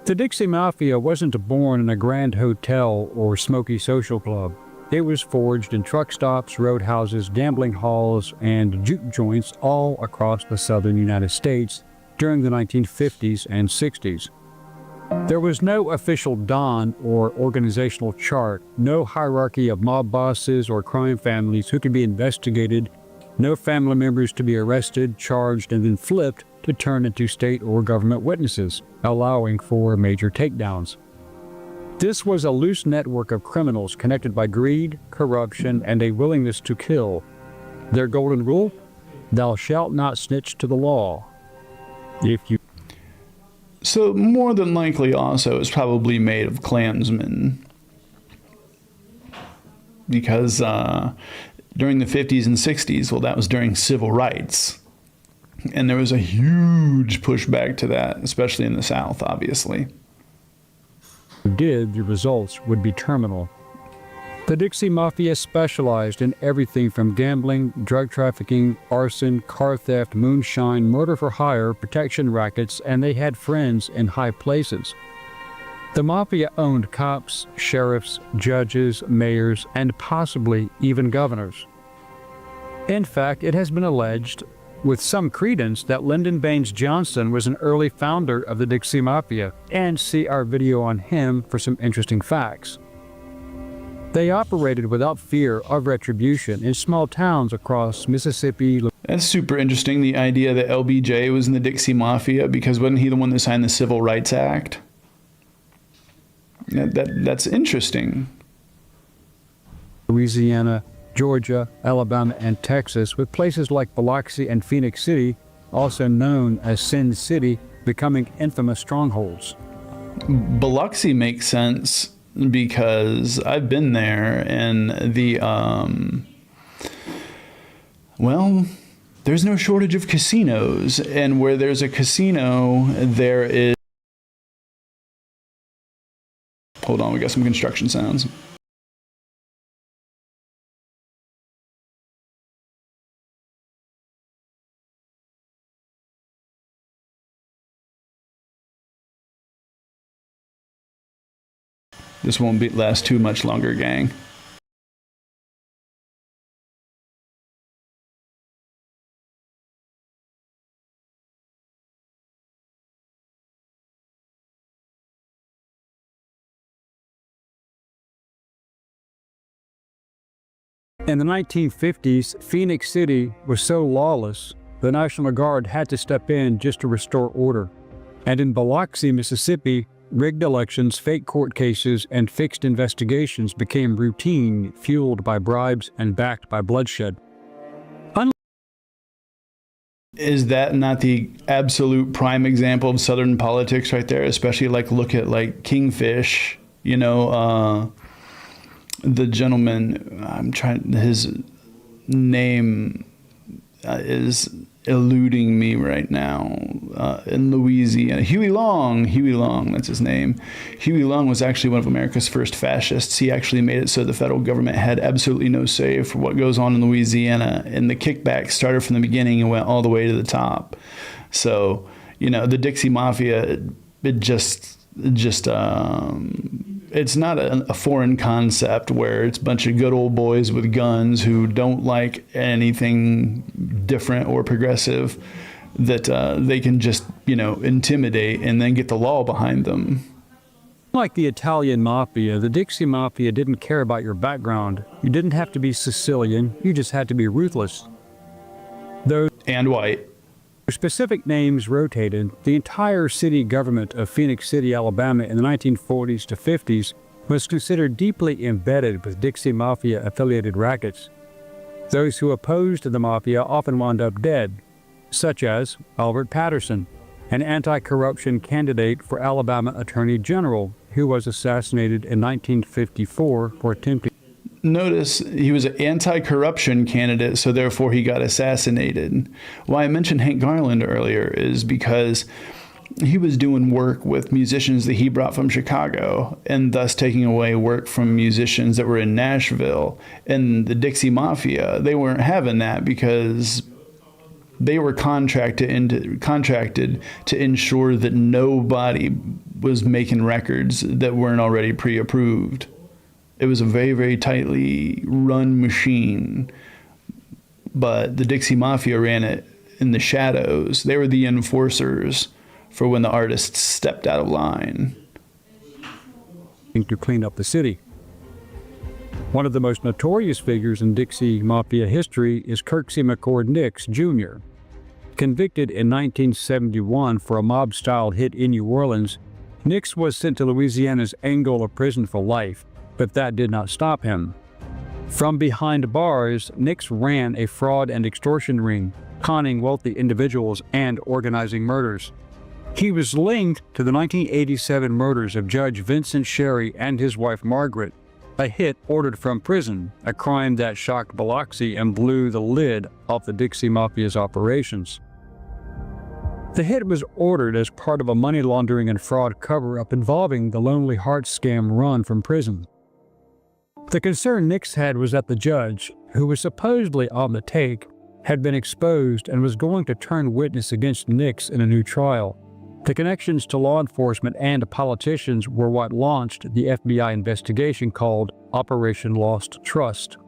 The Dixie Mafia wasn't born in a grand hotel or smoky social club. It was forged in truck stops, roadhouses, gambling halls, and juke joints all across the southern United States during the 1950s and 60s. There was no official Don or organizational chart, no hierarchy of mob bosses or crime families who could be investigated, no family members to be arrested, charged, and then flipped to turn into state or government witnesses, allowing for major takedowns. This was a loose network of criminals connected by greed, corruption, and a willingness to kill. Their golden rule? Thou shalt not snitch to the law. If you... So more than likely also is probably made of Klansmen. Because during the 50s and 60s, well, that was during civil rights. And there was a huge pushback to that, especially in the South, obviously. The results would be terminal. The Dixie Mafia specialized in everything from gambling, drug trafficking, arson, car theft, moonshine, murder for hire, protection rackets, and they had friends in high places. The Mafia owned cops, sheriffs, judges, mayors, and possibly even governors. In fact, it has been alleged with some credence that Lyndon Baines Johnson was an early founder of the Dixie Mafia, and see our video on him for some interesting facts. They operated without fear of retribution in small towns across Mississippi. That's super interesting, the idea that LBJ was in the Dixie Mafia, because wasn't he the one that signed the Civil Rights Act? Yeah, that's interesting. Louisiana, Georgia, Alabama, and Texas, with places like Biloxi and Phoenix City, also known as Sin City, becoming infamous strongholds. Biloxi makes sense because I've been there, and well, there's no shortage of casinos, and where there's a casino, there is... Hold on, we got some construction sounds. This won't last too much longer, gang. In the 1950s, Phoenix City was so lawless, the National Guard had to step in just to restore order. And in Biloxi, Mississippi, rigged elections, fake court cases, and fixed investigations became routine, fueled by bribes and backed by bloodshed. Is that not the absolute prime example of Southern politics right there? Especially look at Kingfish, the gentleman, his name is eluding me right now, in Louisiana. Huey Long, that's his name. Huey Long was actually one of America's first fascists. He actually made it so the federal government had absolutely no say for what goes on in Louisiana, and the kickback started from the beginning and went all the way to the top. So, the Dixie Mafia, it's not a foreign concept where it's a bunch of good old boys with guns who don't like anything different or progressive, that they can just, intimidate and then get the law behind them. Like the Italian Mafia, the Dixie Mafia didn't care about your background. You didn't have to be Sicilian, you just had to be ruthless. And white. Specific names rotated. The entire city government of Phoenix City, Alabama in the 1940s to 50s was considered deeply embedded with Dixie Mafia-affiliated rackets. Those who opposed the Mafia often wound up dead, such as Albert Patterson, an anti-corruption candidate for Alabama Attorney General. who was assassinated in 1954 for attempting. Notice he was an anti-corruption candidate, so therefore he got assassinated. Why I mentioned Hank Garland earlier is because he was doing work with musicians that he brought from Chicago, and thus taking away work from musicians that were in Nashville. And the Dixie Mafia, they weren't having that because they were contracted to ensure that nobody was making records that weren't already pre-approved. It was a very, very tightly run machine, but the Dixie Mafia ran it in the shadows. They were the enforcers for when the artists stepped out of line. To clean up the city. One of the most notorious figures in Dixie Mafia history is Kirksey McCord Nix, Jr. Convicted in 1971 for a mob-style hit in New Orleans, Nix was sent to Louisiana's Angola prison for life, but that did not stop him. From behind bars, Nix ran a fraud and extortion ring, conning wealthy individuals and organizing murders. He was linked to the 1987 murders of Judge Vincent Sherry and his wife Margaret, a hit ordered from prison, a crime that shocked Biloxi and blew the lid off the Dixie Mafia's operations. The hit was ordered as part of a money laundering and fraud cover-up involving the Lonely Hearts scam run from prison. The concern Nix had was that the judge, who was supposedly on the take, had been exposed and was going to turn witness against Nix in a new trial. The connections to law enforcement and politicians were what launched the FBI investigation called Operation Lost Trust.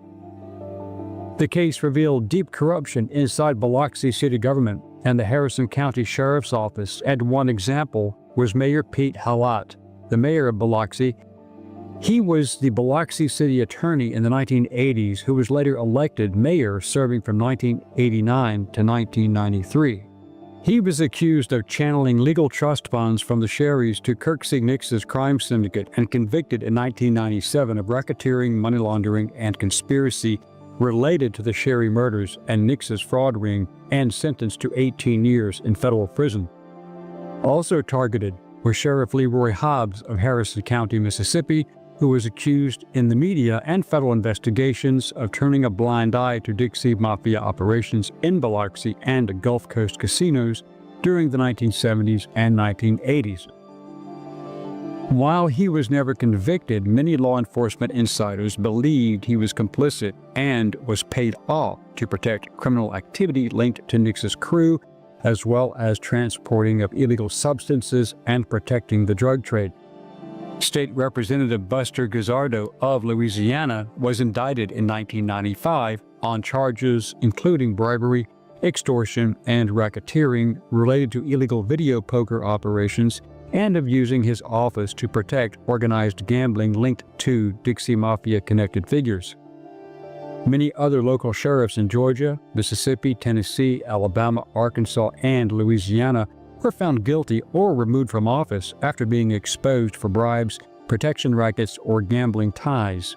The case revealed deep corruption inside Biloxi city government and the Harrison County Sheriff's Office, and one example was Mayor Pete Halat, the mayor of Biloxi. He was the Biloxi city attorney in the 1980s who was later elected mayor, serving from 1989 to 1993. He was accused of channeling legal trust funds from the Sherrys to Kirksey Nix's crime syndicate and convicted in 1997 of racketeering, money laundering, and conspiracy related to the Sherry murders and Nix's fraud ring, and sentenced to 18 years in federal prison. Also targeted were Sheriff Leroy Hobbs of Harrison County, Mississippi, who was accused in the media and federal investigations of turning a blind eye to Dixie Mafia operations in Biloxi and Gulf Coast casinos during the 1970s and 1980s. While he was never convicted, many law enforcement insiders believed he was complicit and was paid off to protect criminal activity linked to Nix's crew, as well as transporting of illegal substances and protecting the drug trade. State Representative Buster Guzzardo of Louisiana was indicted in 1995 on charges including bribery, extortion, and racketeering related to illegal video poker operations and of using his office to protect organized gambling linked to Dixie Mafia-connected figures. Many other local sheriffs in Georgia, Mississippi, Tennessee, Alabama, Arkansas, and Louisiana were found guilty or removed from office after being exposed for bribes, protection rackets, or gambling ties.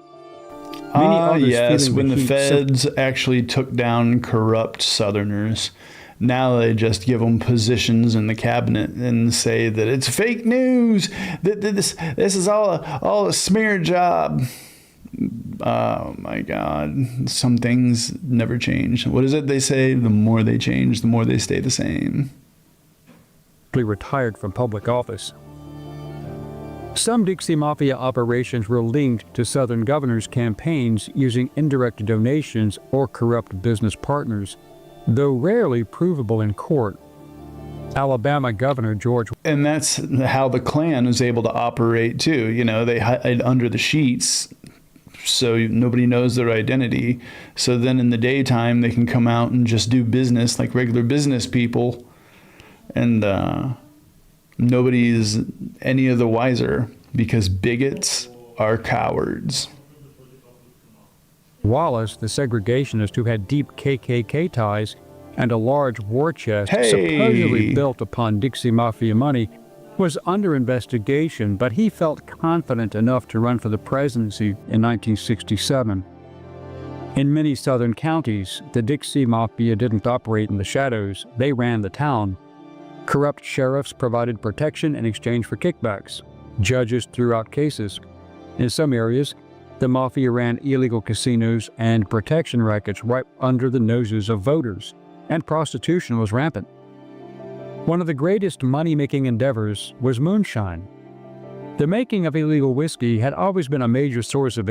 Yes, when the feds actually took down corrupt Southerners. Now they just give them positions in the cabinet and say that it's fake news, that this is all a smear job. Oh my God, some things never change. What is it they say? The more they change, the more they stay the same. Retired from public office. Some Dixie Mafia operations were linked to Southern governors' campaigns using indirect donations or corrupt business partners, though rarely provable in court. Alabama Governor George... And that's how the Klan was able to operate too. You know, they hide under the sheets so nobody knows their identity. So then in the daytime, they can come out and just do business like regular business people. And nobody is any of the wiser because bigots are cowards. Wallace, the segregationist who had deep KKK ties and a large war chest supposedly built upon Dixie Mafia money, was under investigation, but he felt confident enough to run for the presidency in 1967. In many southern counties, the Dixie Mafia didn't operate in the shadows, they ran the town. Corrupt sheriffs provided protection in exchange for kickbacks. judges threw out cases. In some areas, the mafia ran illegal casinos and protection rackets right under the noses of voters, and prostitution was rampant. One of the greatest money-making endeavors was moonshine. The making of illegal whiskey had always been a major source of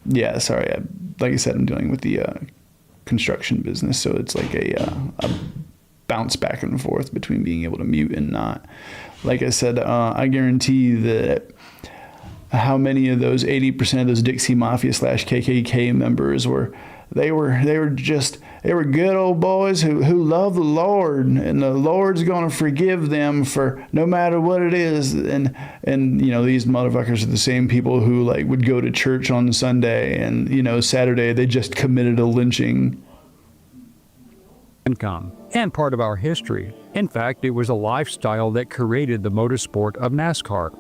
Yeah, sorry. Like I said, I'm dealing with the construction business, so it's like a bounce back and forth between being able to mute and not. Like I said, I guarantee that how many of those 80% of those Dixie Mafia / KKK members were good old boys who love the Lord, and the Lord's gonna forgive them for no matter what it is. And you know, these motherfuckers are the same people who like would go to church on Sunday, and you know, Saturday they just committed a lynching. income and part of our history. In fact, it was a lifestyle that created the motorsport of NASCAR.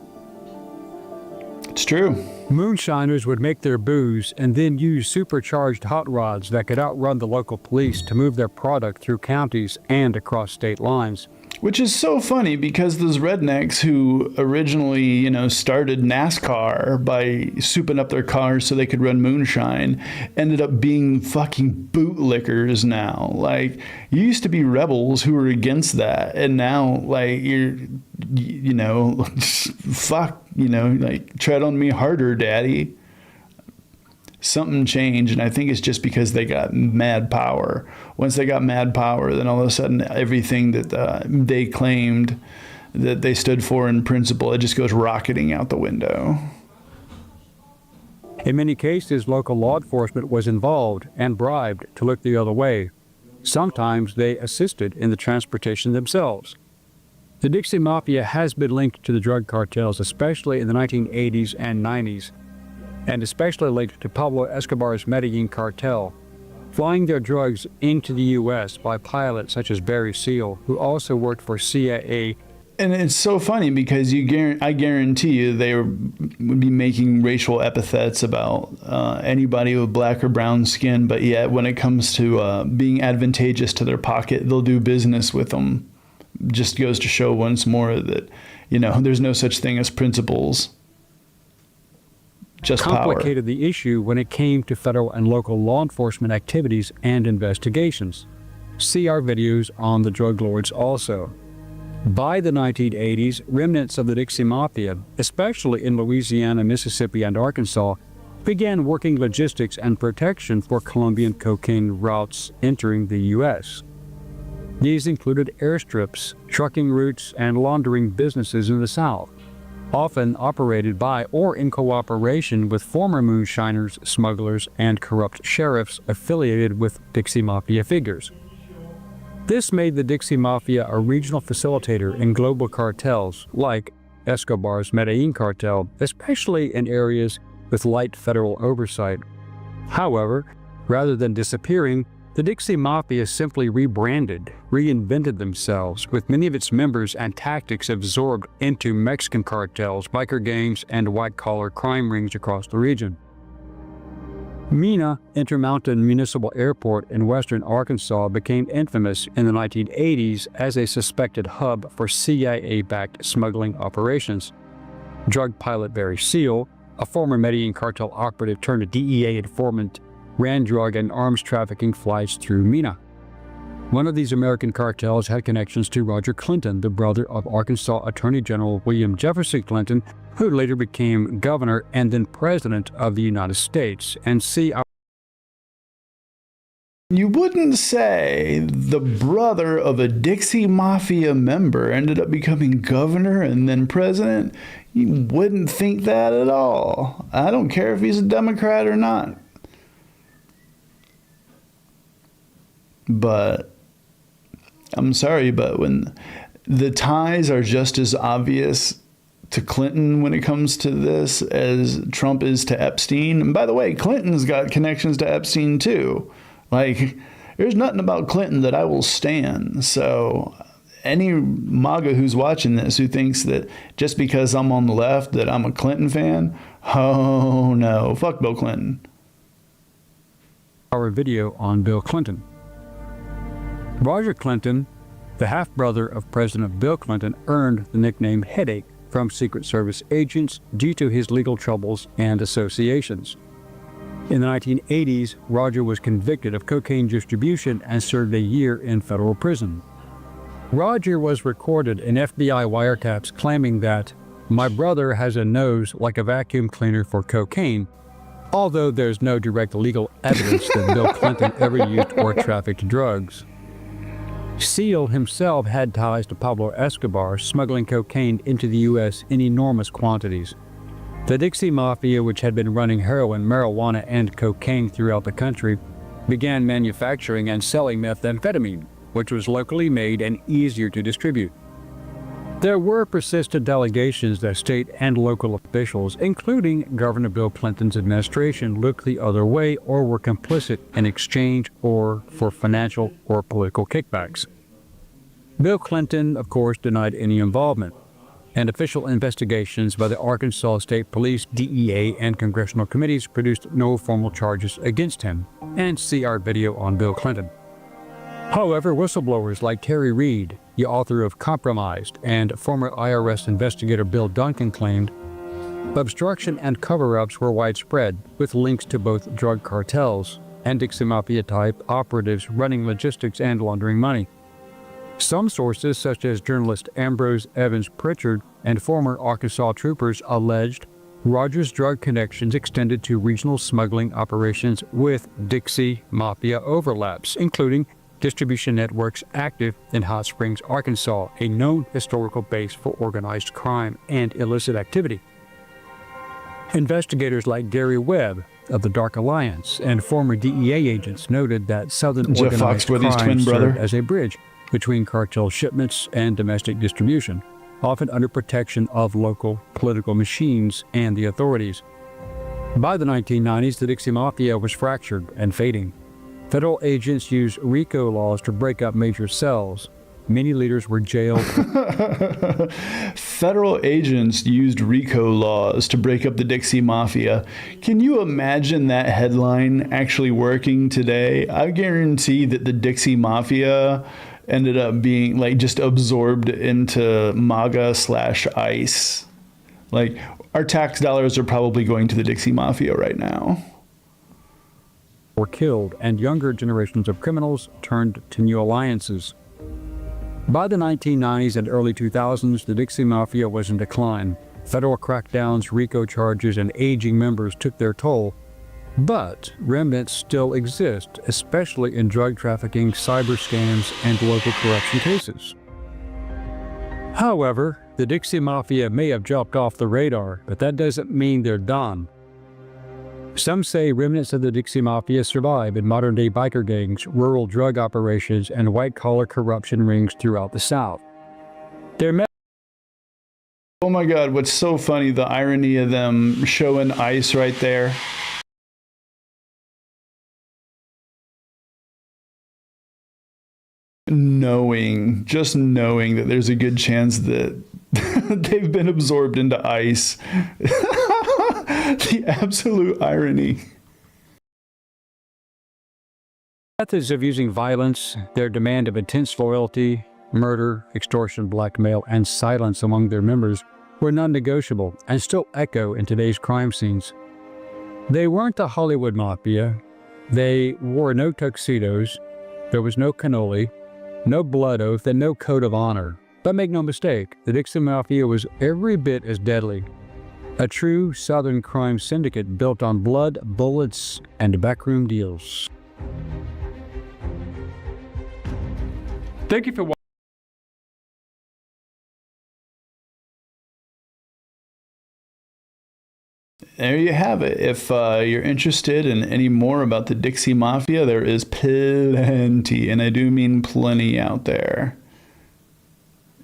It's true. Moonshiners would make their booze and then use supercharged hot rods that could outrun the local police to move their product through counties and across state lines. Which is so funny because those rednecks who originally, you know, started NASCAR by souping up their cars so they could run moonshine ended up being fucking bootlickers now. Like, you used to be rebels who were against that, and now, like, you know, fuck, you know, like, tread on me harder, daddy. Something changed, and I think it's just because they got mad power. Once they got mad power, then all of a sudden everything that they claimed that they stood for in principle, it just goes rocketing out the window. In many cases, local law enforcement was involved and bribed to look the other way. Sometimes they assisted in the transportation themselves. The Dixie Mafia has been linked to the drug cartels, especially in the 1980s and 90s. And especially linked to Pablo Escobar's Medellin cartel, flying their drugs into the U.S. by pilots such as Barry Seal, who also worked for CIA. And it's so funny because I guarantee you they would be making racial epithets about anybody with black or brown skin, but yet when it comes to being advantageous to their pocket, they'll do business with them. Just goes to show once more that, you know, there's no such thing as principles. Just complicated the issue when it came to federal and local law enforcement activities and investigations. See our videos on the drug lords also. By the 1980s, remnants of the Dixie Mafia, especially in Louisiana, Mississippi, and Arkansas, began working logistics and protection for Colombian cocaine routes entering the U.S. These included airstrips, trucking routes, and laundering businesses in the South, often operated by or in cooperation with former moonshiners, smugglers, and corrupt sheriffs affiliated with Dixie Mafia figures. This made the Dixie Mafia a regional facilitator in global cartels like Escobar's Medellin cartel, especially in areas with light federal oversight. However, rather than disappearing, the Dixie Mafia simply rebranded, reinvented themselves, with many of its members and tactics absorbed into Mexican cartels, biker gangs, and white-collar crime rings across the region. Mina Intermountain Municipal Airport in western Arkansas became infamous in the 1980s as a suspected hub for CIA-backed smuggling operations. Drug pilot Barry Seal, a former Medellin cartel operative turned DEA informant, ran drug and arms trafficking flights through Mina. One of these American cartels had connections to Roger Clinton, the brother of Arkansas Attorney General William Jefferson Clinton, who later became governor and then president of the United States. And see, you wouldn't say the brother of a Dixie Mafia member ended up becoming governor and then president. You wouldn't think that at all. I don't care if he's a Democrat or not. But I'm sorry, but when the ties are just as obvious to Clinton when it comes to this as Trump is to Epstein. And by the way, Clinton's got connections to Epstein too. Like, there's nothing about Clinton that I will stand. So any MAGA who's watching this who thinks that just because I'm on the left that I'm a Clinton fan, oh no, fuck Bill Clinton. Our video on Bill Clinton. Roger Clinton, the half-brother of President Bill Clinton, earned the nickname Headache from Secret Service agents due to his legal troubles and associations. In the 1980s, Roger was convicted of cocaine distribution and served a year in federal prison. Roger was recorded in FBI wiretaps claiming that, "My brother has a nose like a vacuum cleaner for cocaine," although there's no direct legal evidence that Bill Clinton ever used or trafficked drugs. Seal himself had ties to Pablo Escobar, smuggling cocaine into the U.S. in enormous quantities. The Dixie Mafia, which had been running heroin, marijuana, and cocaine throughout the country, began manufacturing and selling methamphetamine, which was locally made and easier to distribute. There were persistent allegations that state and local officials, including Governor Bill Clinton's administration, looked the other way or were complicit in exchange or for financial or political kickbacks. Bill Clinton, of course, denied any involvement, and official investigations by the Arkansas State Police, DEA, and congressional committees produced no formal charges against him. And see our video on Bill Clinton. However, whistleblowers like Terry Reid, the author of Compromised, and former IRS investigator Bill Duncan claimed obstruction and cover-ups were widespread, with links to both drug cartels and Dixie Mafia-type operatives running logistics and laundering money. Some sources, such as journalist Ambrose Evans Pritchard and former Arkansas troopers, alleged Roger's drug connections extended to regional smuggling operations with Dixie Mafia overlaps, including distribution networks active in Hot Springs, Arkansas, a known historical base for organized crime and illicit activity. Investigators like Gary Webb of the Dark Alliance and former DEA agents noted that Southern Jeff organized Foxworthy's crime twin brother. served as a bridge between cartel shipments and domestic distribution, often under protection of local political machines and the authorities. By the 1990s, the Dixie Mafia was fractured and fading. Federal agents used RICO laws to break up major cells. Many leaders were jailed. Federal agents used RICO laws to break up the Dixie Mafia. Can you imagine that headline actually working today? I guarantee that the Dixie Mafia ended up being like just absorbed into MAGA/ICE. Like, our tax dollars are probably going to the Dixie Mafia right now. Were killed, and younger generations of criminals turned to new alliances. By the 1990s and early 2000s, the Dixie Mafia was in decline. Federal crackdowns, RICO charges, and aging members took their toll. But remnants still exist, especially in drug trafficking, cyber scams, and local corruption cases. However, the Dixie Mafia may have dropped off the radar, but that doesn't mean they're done. Some say remnants of the Dixie Mafia survive in modern-day biker gangs, rural drug operations, and white-collar corruption rings throughout the South. Oh my God, what's so funny, the irony of them showing ICE right there. Just knowing that there's a good chance that they've been absorbed into ICE. The absolute irony. Methods of using violence, their demand of intense loyalty, murder, extortion, blackmail, and silence among their members were non-negotiable and still echo in today's crime scenes. They weren't the Hollywood Mafia. They wore no tuxedos. There was no cannoli, no blood oath, and no code of honor. But make no mistake, the Dixie Mafia was every bit as deadly. A true Southern crime syndicate built on blood, bullets, and backroom deals. Thank you for watching. There you have it. If you're interested in any more about the Dixie Mafia, there is plenty, and I do mean plenty out there.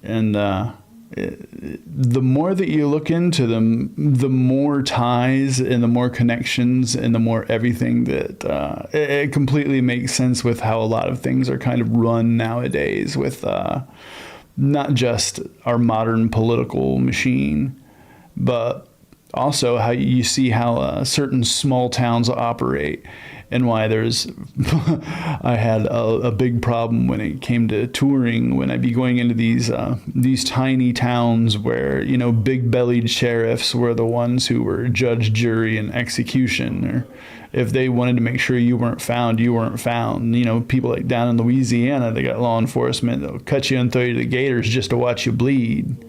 And the more that you look into them, the more ties and the more connections and the more everything that it completely makes sense with how a lot of things are kind of run nowadays with not just our modern political machine, but also how you see how certain small towns operate, and why there's I had a big problem when it came to touring, when I'd be going into these tiny towns where, you know, big-bellied sheriffs were the ones who were judge, jury, and execution, or if they wanted to make sure you weren't found, you weren't found. You know, people like down in Louisiana, they got law enforcement that'll cut you and throw you to the gators just to watch you bleed.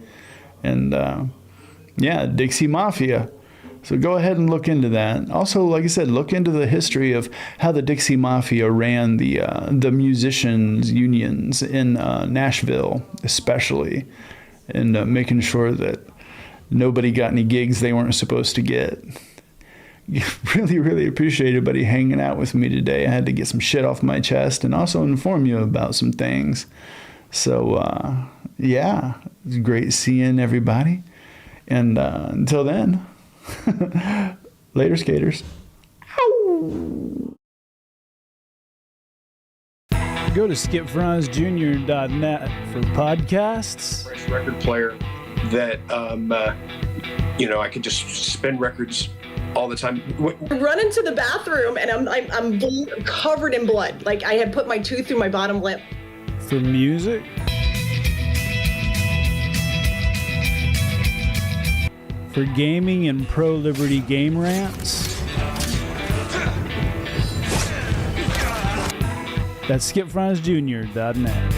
And yeah, Dixie Mafia. So go ahead and look into that. Also, like I said, look into the history of how the Dixie Mafia ran the musicians unions in Nashville, especially, and making sure that nobody got any gigs they weren't supposed to get. Really, really appreciate everybody hanging out with me today. I had to get some shit off my chest and also inform you about some things. So, yeah, it's great seeing everybody. And until then, later, skaters. Ow. Go to skipfranzjr.net for podcasts. Fresh record player that, you know, I could just spin records all the time. I run into the bathroom and I'm covered in blood. Like I had put my tooth through my bottom lip. For music. For gaming and pro-liberty game rants. That's skipfranzjr.net.